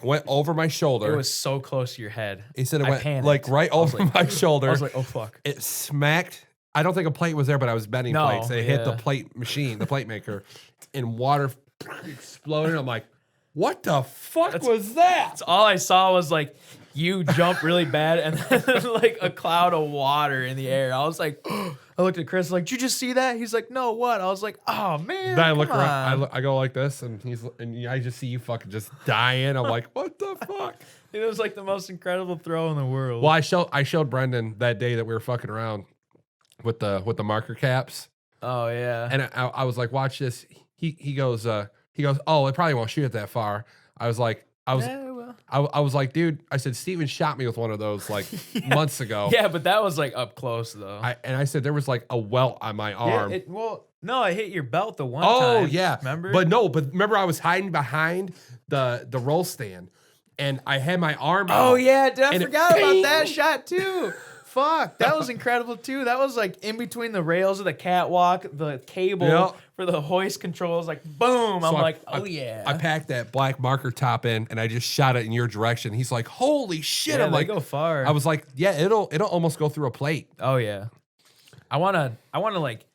went over my shoulder. It was so close to your head. He said it went panicked. like right over my shoulder. I was like, oh fuck. It smacked. I don't think a plate was there, but I was bending plates. It hit the plate machine, the plate maker, and water exploded. I'm like, what the fuck was that? That's all I saw was like you jump really bad and then like a cloud of water in the air. I was like, I looked at Chris like, did you just see that? He's like, no, what? I was like, oh man. Then I look around, I go like this, and I just see you fucking just dying. I'm like, what the fuck? It was like the most incredible throw in the world. Well, I showed Brendan that day that we were fucking around with the marker caps. Oh yeah. And I was like, watch this. He goes, oh, it probably won't shoot it that far. I was like, I was like, dude, I said, Steven shot me with one of those like months ago. Yeah, but that was like up close though. I said there was like a welt on my arm. No, I hit your belt the one time. Oh yeah. Remember? But remember I was hiding behind the roll stand and I had my arm out. Oh yeah, dude, I forgot about that shot too. Fuck, that was incredible too. That was like in between the rails of the catwalk, the cable for the hoist controls, like boom. So I'm like, oh yeah. I packed that black marker top in and I just shot it in your direction. He's like, holy shit. Yeah, I'm like, go far. I was like, yeah, it'll almost go through a plate. Oh yeah. I wanna like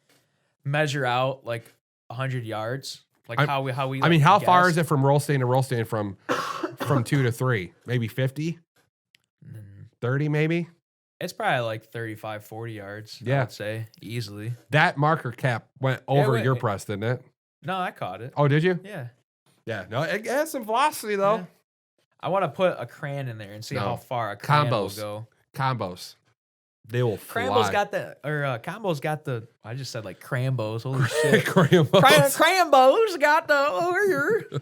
measure out like 100 yards. Like how we I mean, how far is it from roll stand to roll stand from 2 to 3? Maybe 50? 30 maybe? It's probably like 35, 40 yards, I would say, easily. That marker cap went over your press, didn't it? No, I caught it. Oh, did you? Yeah. Yeah. No, it has some velocity, though. Yeah. I want to put a cran in there and see how far a cran will go. Combos. They will fly. Combo's got the, I just said like Crambos. Holy shit. Crambos got the,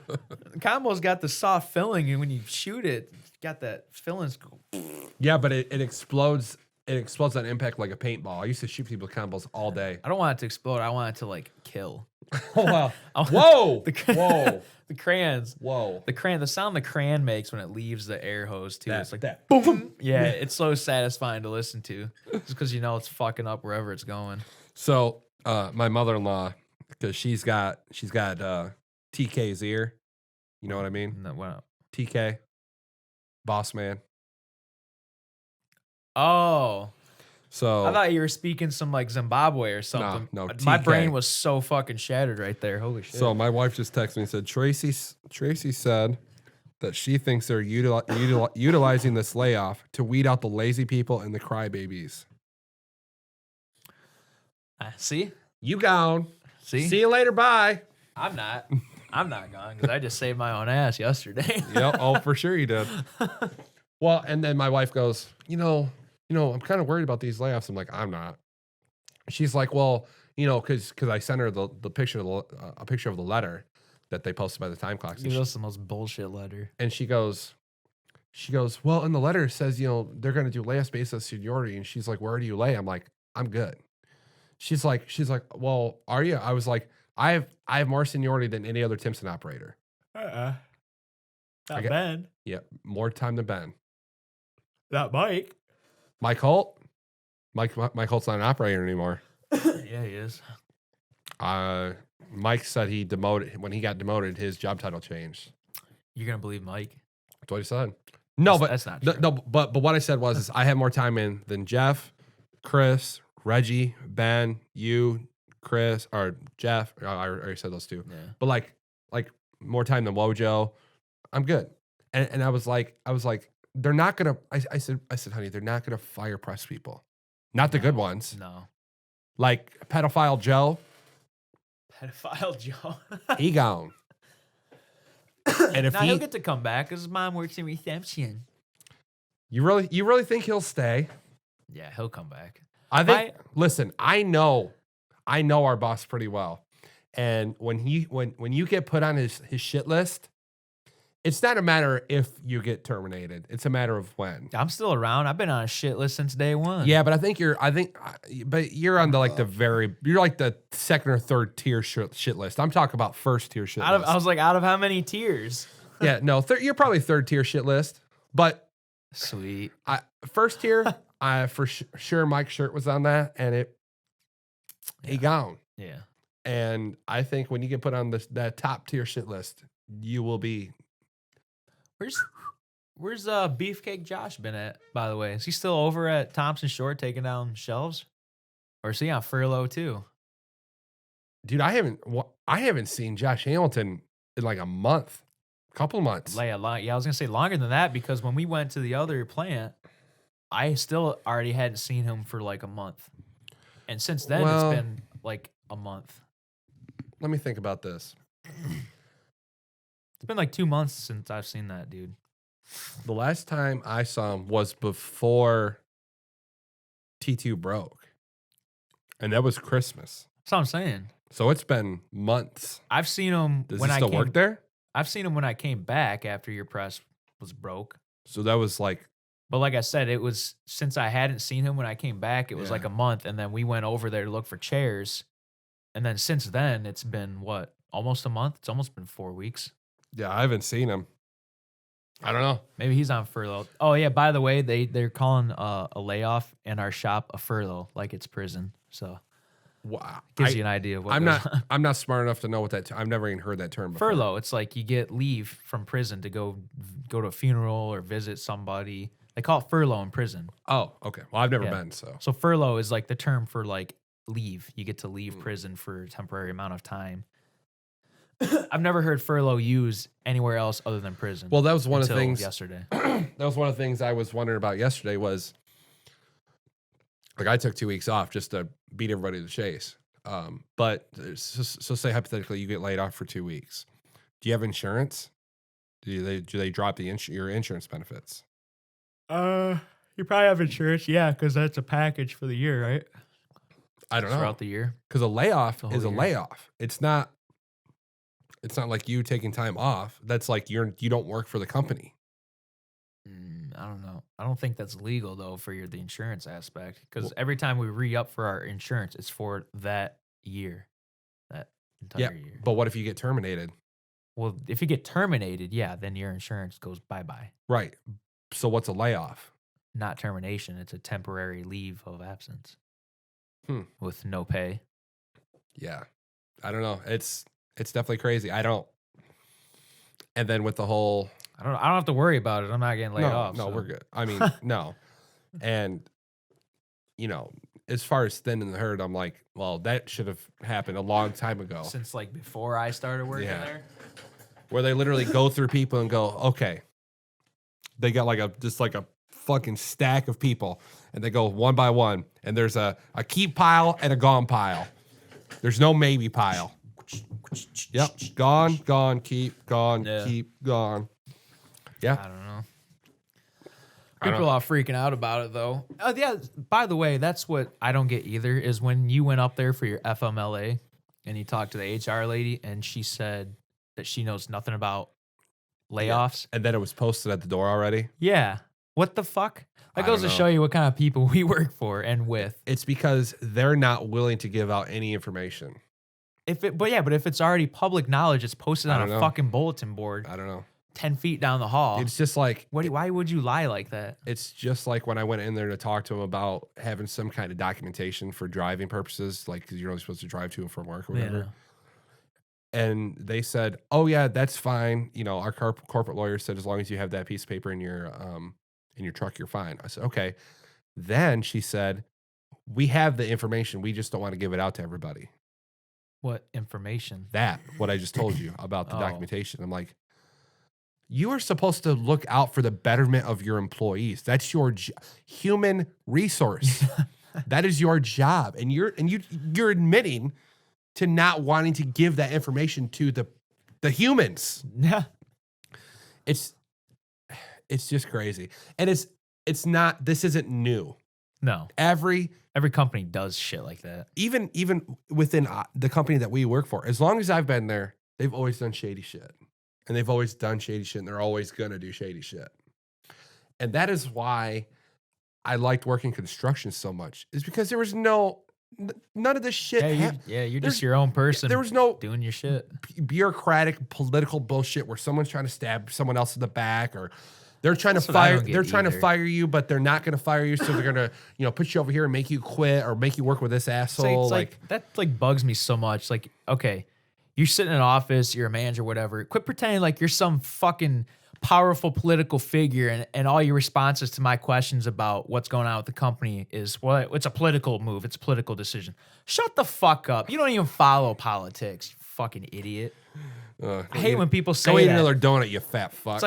Combo's got the soft filling, and when you shoot it, got that filling. Yeah, but it explodes. It explodes on impact like a paintball. I used to shoot people with combos all day. I don't want it to explode. I want it to like kill. Oh wow! Whoa! Whoa! The crayons. Whoa! The sound the crayon makes when it leaves the air hose too. It's like that. Boom! Yeah, it's so satisfying to listen to, just because you know it's fucking up wherever it's going. So, my mother-in-law, because she's got TK's ear. You know what I mean? No, wow. TK, boss man. Oh. So I thought you were speaking some like Zimbabwe or something. No, my TK. brain was so fucking shattered right there. Holy shit. So my wife just texted me and said, Tracy said that she thinks they're utilizing this layoff to weed out the lazy people and the crybabies. See? You gone. See you later. Bye. I'm not gone because I just saved my own ass yesterday. Yep. Oh, for sure you did. Well, and then my wife goes, you know, I'm kind of worried about these layoffs. I'm like, I'm not. She's like, well, because I sent her the picture of a picture of the letter that they posted by the time clock. Dude, that's the most bullshit letter. And she goes, well, in the letter it says, they're going to do layoffs based on seniority. And she's like, where do you lay? I'm like, I'm good. She's like, well, are you? I was like, I have more seniority than any other Timpson operator. Not bad. Yeah, more time than Ben. Not Mike. Mike Holt. Mike Holt's not an operator anymore. Yeah, he is. Mike said when he got demoted, his job title changed. You're gonna believe Mike? That's what he said. No, That's not true. No, but what I said was is I have more time in than Jeff, Chris, Reggie, Ben, you, Chris, or Jeff. I already said those two. Yeah. But like more time than Wojo. I'm good. And I was like, they're not gonna. I said, honey, they're not gonna fire press people, not the good ones. No. Like pedophile Joe. Pedophile Joe. He gone. And if he'll get to come back because his mom works in reception. you really think he'll stay? Yeah, he'll come back. I think. Listen, I know our boss pretty well, and when you get put on his shit list, it's not a matter if you get terminated. It's a matter of when. I'm still around. I've been on a shit list since day one. Yeah, but but you're on the you're like the second or third tier shit list. I'm talking about first tier shit list. I was like, out of how many tiers? Yeah, no, you're probably third tier shit list, but sweet. First tier, for sure Mike's shirt was on that, and he gone. Yeah. And I think when you get put on that top tier shit list, you will be. Where's Beefcake Josh been at, by the way? Is he still over at Thompson Shore taking down shelves? Or is he on furlough too? Dude, I haven't seen Josh Hamilton in like a couple months. Yeah, I was gonna say longer than that because when we went to the other plant, I still already hadn't seen him for like a month. And since then it's been like a month. Let me think about this. It's been like 2 months since I've seen that dude. The last time I saw him was before T2 broke. And that was Christmas. That's what I'm saying. So it's been months. I've seen him Does he still work there? I've seen him when I came back after your press was broke. So that was like. But like I said, it was since I hadn't seen him when I came back, it was like a month. And then we went over there to look for chairs. And then since then, it's been what? Almost a month? It's almost been 4 weeks. Yeah, I haven't seen him. I don't know. Maybe he's on furlough. Oh yeah, by the way, they're calling a layoff in our shop a furlough, like it's prison. So wow, gives you an idea of what I'm not smart enough to know what that. I've never even heard that term before. Furlough. It's like you get leave from prison to go to a funeral or visit somebody. They call it furlough in prison. Oh, okay. Well, I've never been, so. So furlough is like the term for like leave. You get to leave prison for a temporary amount of time. I've never heard furlough used anywhere else other than prison. Well, that was one of the things yesterday. That was one of the things I was wondering about yesterday was, like, I took 2 weeks off just to beat everybody to the chase. But so say hypothetically you get laid off for 2 weeks. Do you have insurance? Do they drop your insurance benefits? You probably have insurance, yeah, because that's a package for the year, right? I don't know. Throughout the year, because a layoff is a year. layoff. It's not like you taking time off. That's like you don't work for the company. I don't know. I don't think that's legal though for the insurance aspect because every time we re-up for our insurance, it's for that year, that entire year. But what if you get terminated? Well, if you get terminated, yeah, then your insurance goes bye-bye. Right. So what's a layoff? Not termination. It's a temporary leave of absence with no pay. Yeah. I don't know. It's definitely crazy. I don't. And then with the whole. I don't have to worry about it. I'm not getting laid off. No, so. we're good. I mean, no. And, as far as thinning the herd, I'm like, well, that should have happened a long time ago. Since like before I started working there? Where they literally go through people and go, okay. They got just like a fucking stack of people. And they go one by one. And there's a keep pile and a gone pile. There's no maybe pile. Yep. Gone, keep, gone, keep, gone. Yeah. I don't know. People are freaking out about it though. Oh yeah. By the way, that's what I don't get either. Is when you went up there for your FMLA and you talked to the HR lady and she said that she knows nothing about layoffs. And then it was posted at the door already. Yeah. What the fuck? That goes to show you what kind of people we work for and with. It's because they're not willing to give out any information. But if it's already public knowledge, it's posted on a fucking bulletin board. I don't know. 10 feet down the hall. It's just like, Why would you lie like that? it's just like when I went in there to talk to him about having some kind of documentation for driving purposes, like because you're only supposed to drive to and from work or whatever. And they said, "Oh yeah, that's fine. You know, our corporate lawyer said as long as you have that piece of paper in your truck, you're fine." I said, "Okay." Then she said, "We have the information. We just don't want to give it out to everybody." What information? What I just told you about the Oh. documentation. I'm like, you are supposed to look out for the betterment of your employees. That's your human resource. That is your job, and you're admitting to not wanting to give that information to the humans. Yeah. It's just crazy, and it's not. This isn't new. No. Every company does shit like that. even within the company that we work for, as long as I've been there, they've always done shady shit. And they've always done shady shit, and they're always going to do shady shit. And that is why I liked working construction so much, is because there was none of this shit. You're just your own person. There was no doing your shit. Bureaucratic political bullshit where someone's trying to stab someone else in the back, or they're trying That's to what I fire. don't get They're trying to either. fire you, but they're not going to fire you, so they're going to put you over here and make you quit or make you work with this asshole. It's like that bugs me so much. Like, okay, you sit in an office, you're a manager, whatever. Quit pretending like you're some fucking powerful political figure, and all your responses to my questions about what's going on with the company is, well, it's a political move, it's a political decision. Shut the fuck up. You don't even follow politics, you fucking idiot. I hate when people say go eat that. another donut, you fat fuck. It's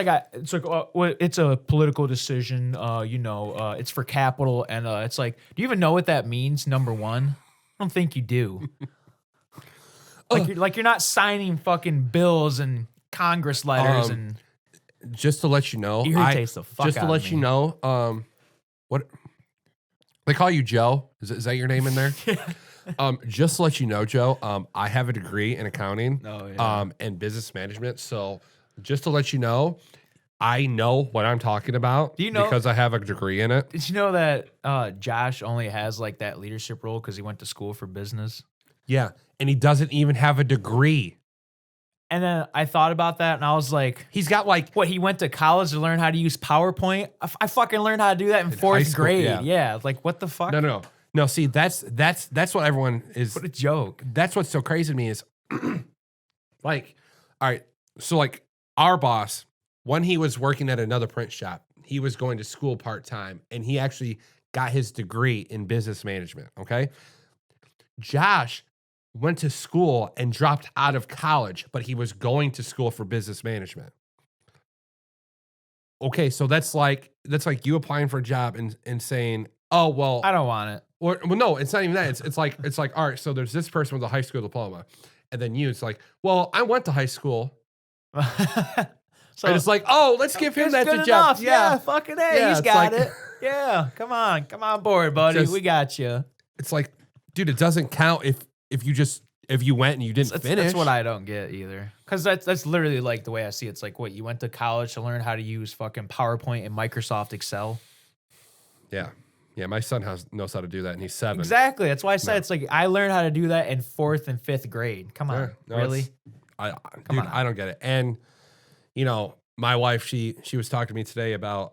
like it's a political decision. It's for capital, and it's like, do you even know what that means? Number one, I don't think you do. You're not signing fucking bills and Congress letters and. Just to let you know, Irritates the fuck just to out let of you me. know, what they call you, Joe? Is that your name in there? Just to let you know, Joe, I have a degree in accounting, and business management. So just to let you know, I know what I'm talking about. Do you know, because I have a degree in it? Did you know that Josh only has like that leadership role because he went to school for business? Yeah, and he doesn't even have a degree. And then I thought about that, and I was like, he's got like, what? He went to college to learn how to use PowerPoint. I fucking learned how to do that in high fourth school, grade. yeah. Yeah, like what the fuck? No. See, that's what everyone is. What a joke. That's what's so crazy to me is, like, all right, so like our boss, when he was working at another print shop, he was going to school part-time, and he actually got his degree in business management. Okay, Josh went to school and dropped out of college, but he was going to school for business management. Okay, so that's like you applying for a job and saying, "Oh, well, I don't want it." Well, no, it's not even that. It's like all right, so there's this person with a high school diploma, and then you, it's like, well, I went to high school. So and it's like, oh, let's give him that good job. enough. Yeah, fucking A, Yeah, he's it's got like- it. Yeah, come on board, buddy. We got you. It's like, dude, it doesn't count if you went and you didn't finish. That's what I don't get either. Because that's literally like the way I see it. It's like, what, you went to college to learn how to use fucking PowerPoint and Microsoft Excel? Yeah. Yeah, my son knows how to do that, and he's 7. Exactly. That's why I said it's like I learned how to do that in 4th and 5th grade. Come on, Yeah, no, really? Dude, on. I don't get it. And my wife, she was talking to me today about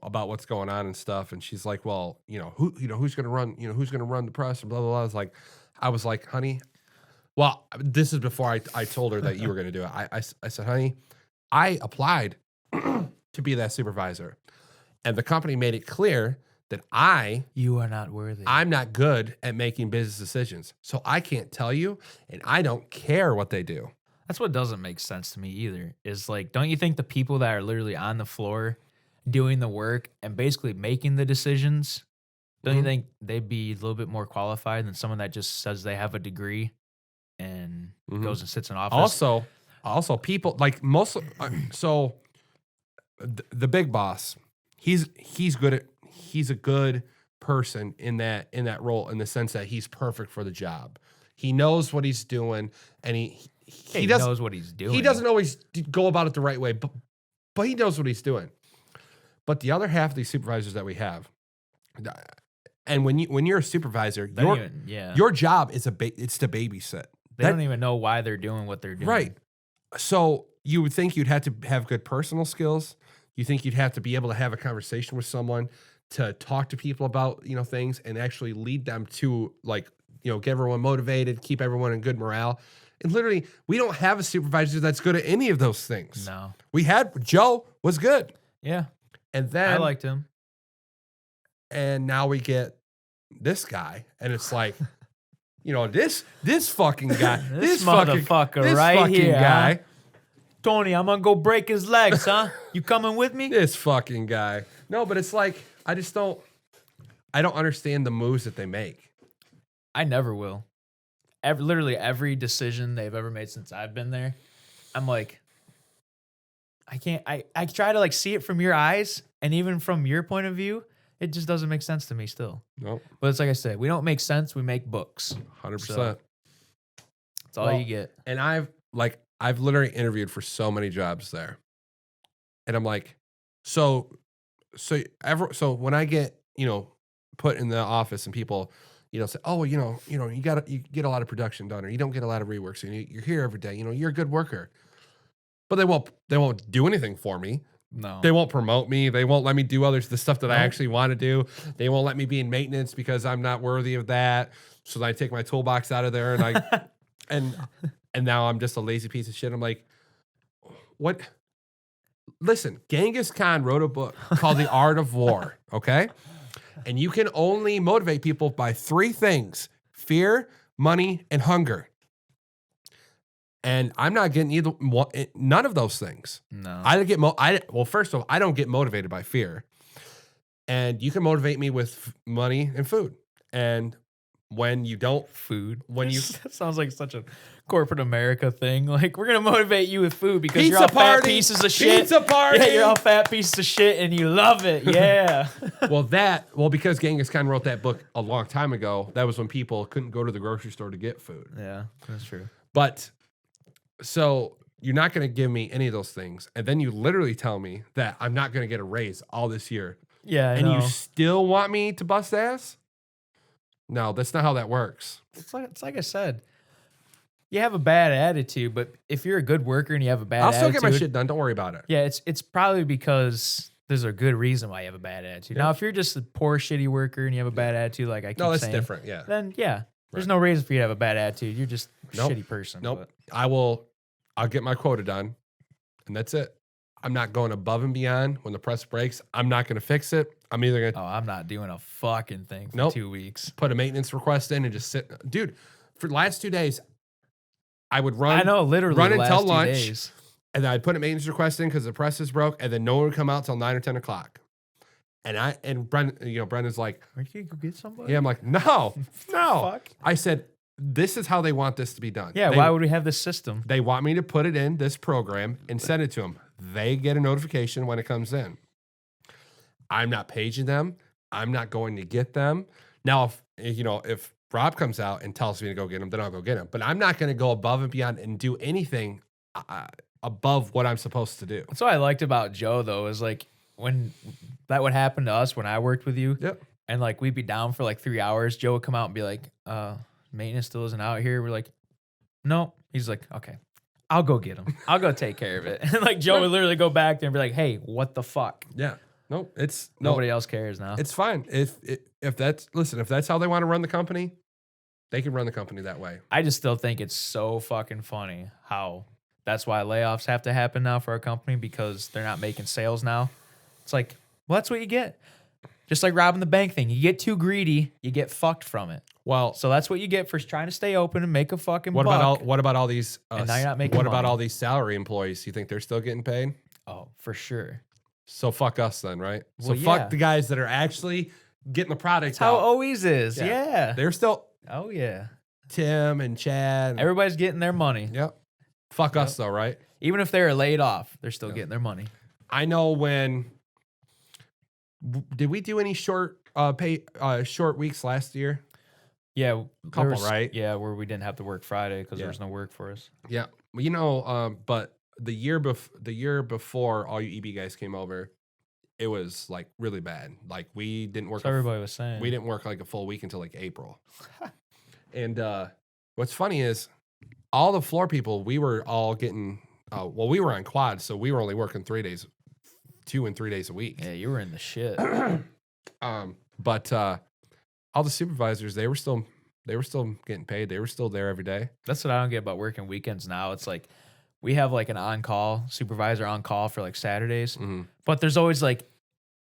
about what's going on and stuff, and she's like, well, who's gonna run the press and blah blah blah. I was like, honey, well, this is before I told her that you were gonna do it. I said, honey, I applied to be that supervisor, and the company made it clear that you are not worthy. I'm not good at making business decisions. So I can't tell you, and I don't care what they do. That's what doesn't make sense to me either. Is like, don't you think the people that are literally on the floor doing the work and basically making the decisions, don't you think they'd be a little bit more qualified than someone that just says they have a degree and goes and sits in office? Also people like so the big boss, he's a good person in that role, in the sense that he's perfect for the job. He knows what he's doing, and he knows what he's doing. He doesn't always go about it the right way, but he knows what he's doing. But the other half of these supervisors that we have, and when you're a supervisor, your job is it's to babysit. They don't even know why they're doing what they're doing. Right. So you would think you'd have to have good personal skills. You think you'd have to be able to have a conversation with someone, to talk to people about, things, and actually lead them to, like, get everyone motivated, keep everyone in good morale. And literally, we don't have a supervisor that's good at any of those things. No. Joe was good. Yeah. And then I liked him. And now we get this guy, and it's like, this fucking guy, this motherfucker right here, guy. Tony, I'm gonna go break his legs, huh? You coming with me? This fucking guy. No, but it's like, I don't understand the moves that they make. I never will. Literally every decision they've ever made since I've been there, I'm like, I can't. I try to like see it from your eyes, and even from your point of view, it just doesn't make sense to me still. Nope. But it's like I said, we don't make sense. We make books. 100%. So that's all you get. And I've literally interviewed for so many jobs there, and I'm like, so when I get put in the office and people say, oh, you get a lot of production done, or you don't get a lot of rework, so you're here every day, you're a good worker, but they won't do anything for me. No, they won't promote me. They won't let me do the stuff that I actually want to do. They won't let me be in maintenance because I'm not worthy of that. So then I take my toolbox out of there, and I and now I'm just a lazy piece of shit. I'm like, what? Listen, Genghis Khan wrote a book called The Art of War, okay? And you can only motivate people by 3 things: fear, money, and hunger. And I'm not getting none of those things. No. Well, first of all, I don't get motivated by fear. And you can motivate me with money and food. And when you don't that sounds like such a corporate America thing. Like, we're gonna motivate you with food because pizza you're all party, fat pieces of shit. Pizza party. Yeah, you're all fat pieces of shit and you love it. Yeah. Because Genghis Khan wrote that book a long time ago, that was when people couldn't go to the grocery store to get food. Yeah, that's true. But so you're not going to give me any of those things, and then you literally tell me that I'm not going to get a raise all this year. Yeah, I and know. you still want me to bust ass? No, that's not how that works. It's like I said. You have a bad attitude, but if you're a good worker and you have a bad attitude, I'll still get my shit done. Don't worry about it. Yeah, it's probably because there's a good reason why you have a bad attitude. Yeah. Now, if you're just a poor, shitty worker and you have a bad attitude, like I keep saying, that's different. Yeah. Then there's no reason for you to have a bad attitude. You're just a shitty person. Nope. But I'll get my quota done, and that's it. I'm not going above and beyond. When the press breaks, I'm not going to fix it. I'm either going to I'm not doing a fucking thing for 2 weeks. Put a maintenance request in and just sit. Dude, for the last 2 days, I would run. I know, literally run the until last 2 lunch, days. and then I'd put a maintenance request in because the press is broke, and then no one would come out till 9 or 10 o'clock. And Brendan's like, "Are you gonna go get somebody?" Yeah, I'm like, no. Fuck. I said, this is how they want this to be done. Yeah, why would we have this system? They want me to put it in this program and send it to them. They get a notification when it comes in. I'm not paging them. I'm not going to get them. Now, if Rob comes out and tells me to go get them, then I'll go get them. But I'm not going to go above and beyond and do anything above what I'm supposed to do. That's what I liked about Joe, though, is like when that would happen to us when I worked with you. Yep. And like we'd be down for like 3 hours. Joe would come out and be like, maintenance still isn't out here. We're like, no. He's like, okay, I'll go get him. I'll go take care of it. And like Joe would literally go back there and be like, hey, what the fuck? Yeah. No, nobody else cares now. It's fine. If that's how they want to run the company, they can run the company that way. I just still think it's so fucking funny how that's why layoffs have to happen now for our company, because they're not making sales now. It's like, well, that's what you get. Just like robbing the bank thing. You get too greedy, you get fucked from it. Well, so that's what you get for trying to stay open and make a fucking buck. What about all these? And now you're not making What money. about all these salary employees? You think they're still getting paid? Oh, for sure. So fuck us then, right? Well, so yeah. fuck the guys that are actually getting the product That's how out. it always is. Yeah. They're still. Oh yeah. Tim and Chad. Everybody's getting their money. Yep. Fuck us though, right? Even if they're laid off, they're still getting their money. I know when. Did we do any short weeks last year? Yeah, couple, right? Yeah, where we didn't have to work Friday because there was no work for us. Yeah, well, but the year before all you EB guys came over, it was like really bad. Like we didn't work. So everybody was saying we didn't work like a full week until like April. And what's funny is all the floor people, we were all getting well, we were on quad, so we were only working 2 and 3 days a week. Yeah, you were in the shit. But all the supervisors, they were still getting paid. They were still there every day. That's what I don't get about working weekends now. It's like we have like an on-call supervisor on call for like Saturdays, but there's always like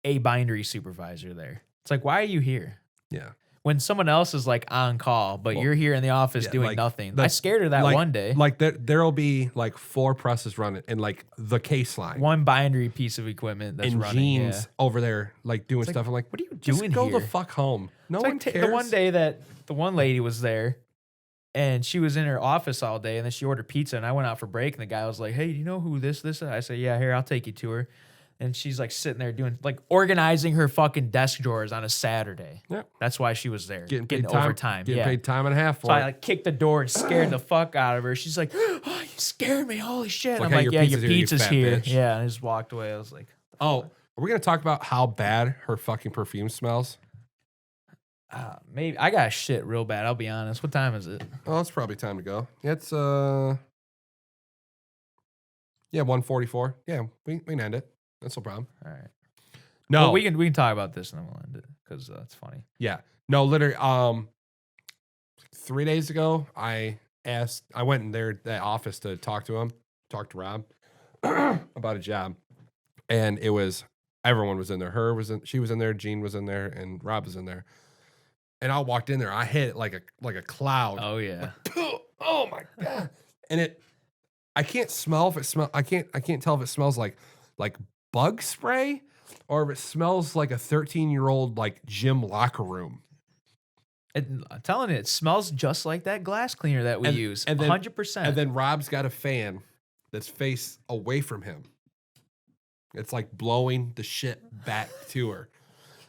a bindery supervisor there. It's like, why are you here? Yeah. When someone else is like on call, but you're here in the office doing nothing. I scared her that one day. Like there'll be like 4 presses running and like the case line. One bindery piece of equipment that's and running. Jeans over there like doing stuff. I'm like, what are you just doing go here? the fuck home. No It's one like cares. the one day that the one lady was there and she was in her office all day and then she ordered pizza and I went out for break and the guy was like, hey, do you know who this is? I said, yeah, here, I'll take you to her. And she's like sitting there doing like organizing her fucking desk drawers on a Saturday. Yep. That's why she was there. Getting overtime. Getting paid time and a half for so it. I like kicked the door and scared the fuck out of her. She's like, oh, you scared me. Holy shit. Like, I'm hey, like, your yeah, your pizza's here, you pizza's fat here. bitch. Yeah. And I just walked away. I was like, oh, are we going to talk about how bad her fucking perfume smells? maybe I got shit real bad. I'll be honest. What time is it? Oh, it's probably time to go. It's 1:44. Yeah, we can end it. That's no problem. All right. No, Well, we can talk about this and then we'll end it because it's funny. yeah, no, literally. 3 days ago, I went in that office to talk to Rob about a job, and everyone was in there. She was in there, Gene was in there, and Rob was in there. And I walked in there, I hit it like a cloud. Oh yeah. Oh my god! And I can't smell if it smell. I can't tell if it smells like bug spray or if it smells like a 13-year-old like gym locker room. I'm telling you, it smells just like that glass cleaner that we use. And then, 100%. And then Rob's got a fan that's faced away from him. It's like blowing the shit back to her.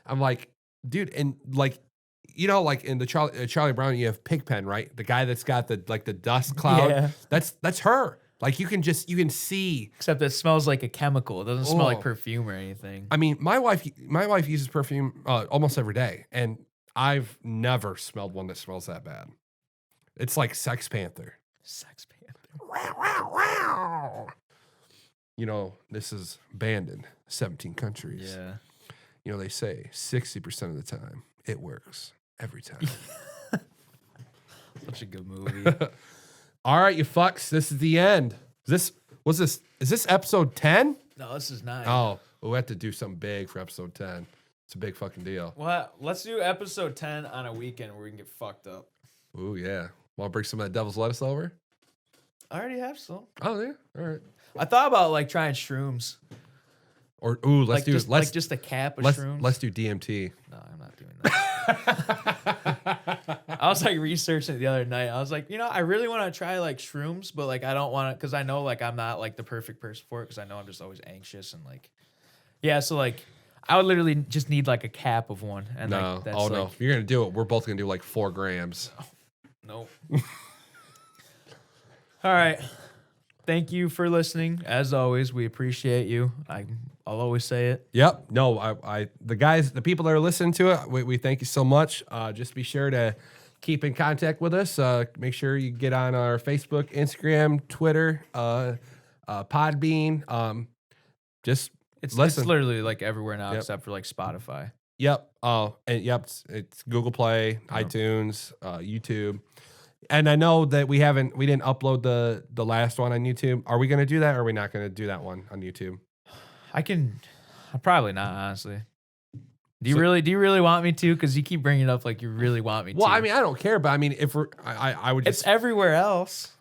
I'm like, dude, and like, you know, like in the Charlie Brown, you have Pigpen, right? The guy that's got the dust cloud. Yeah. That's her. Like you can see. Except it smells like a chemical. It doesn't smell like perfume or anything. I mean, my wife uses perfume almost every day, and I've never smelled one that smells that bad. It's like Sex Panther. Sex Panther. You know, this is banned in 17 countries. Yeah. You know, they say 60% of the time it works every time. Such a good movie. All right, you fucks. This is the end. Is this episode 10? No, this is 9. Oh, we'll have to do something big for episode 10. It's a big fucking deal. Well, let's do episode 10 on a weekend where we can get fucked up. Ooh, yeah. Want to bring some of that devil's lettuce over? I already have some. Oh, yeah. All right. I thought about like trying shrooms. Or let's do just a cap of let's shrooms. let's do DMT. No, I'm not doing that. I was like researching it the other night. I was like, you know, I really want to try like shrooms, but like I don't want to because I know like I'm not like the perfect person for it because I know I'm just always anxious and like, yeah. So like, I would literally just need like a cap of one. And No, like, that's no. like, If you're gonna do it, we're both gonna do like 4 grams. Nope. All right. Thank you for listening. As always, we appreciate you. I'll always say it. Yep. No, the people that are listening to it, we thank you so much. Just be sure to keep in contact with us. Make sure you get on our Facebook, Instagram, Twitter, Podbean. Just It's listen. literally like everywhere now Yep. except for like Spotify. Yep. It's Google Play, iTunes, YouTube. And I know that we didn't upload the last one on YouTube. Are we going to do that or are we not going to do that one on YouTube? I'm probably not, honestly. Do you really want me to? Because you keep bringing it up like you really want me to. Well, I mean, I don't care, but I mean, if I would just. It's everywhere else.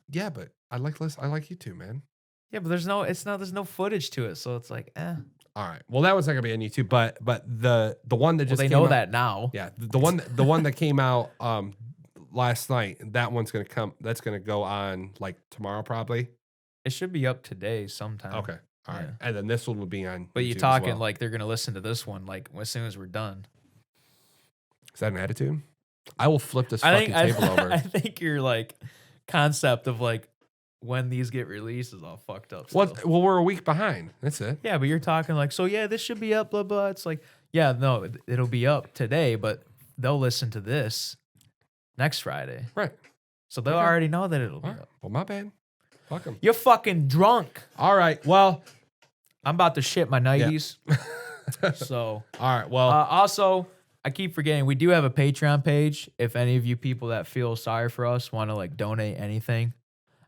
Yeah, but I like YouTube, man. Yeah, but there's no footage to it, so it's like, eh. All right. Well, that one's not gonna be on YouTube, but the one that just Well, they came know out, that now. Yeah, the one that came out last night. That one's gonna come. That's gonna go on like tomorrow, probably. It should be up today sometime. Okay. All right. Yeah. And then this one will be on. But YouTube you're as talking well. like they're gonna listen to this one like as soon as we're done. Is that an attitude? I will flip this fucking table over. I think your like concept of like when these get released is all fucked up. What? still. Well, we're a week behind. That's it. Yeah, but you're talking like, so yeah, this should be up, blah blah. It's like, yeah, no, it'll be up today, but they'll listen to this next Friday. Right. So they'll Okay. already know that it'll be All right. up. Well, my bad. Fuck them. You're fucking drunk. All right. Well, I'm about to shit my 90s. So, all right. Well, also, I keep forgetting we do have a Patreon page. If any of you people that feel sorry for us want to like donate anything,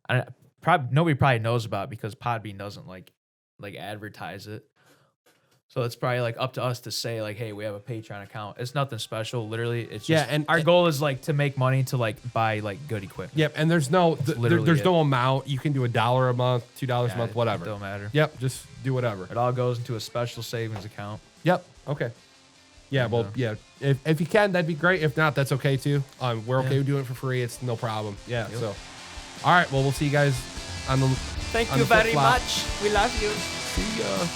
nobody probably knows about it because Podbean doesn't like advertise it. So it's probably like up to us to say like, hey, we have a Patreon account. It's nothing special. Literally, it's just and our goal is like to make money to like buy like good equipment. Yep. And there's no there's it. no amount. You can do $1 a month, $2 a month, whatever. It don't matter. Yep. Just do whatever. It all goes into a special savings account. Yep. Okay. Yeah. Well, yeah. If you can, that'd be great. If not, that's okay too. We're okay with doing it for free. It's no problem. Yeah. Yep. So, all right. Well, we'll see you guys on the. Thank on you the flip very flop. much. We love you. See ya.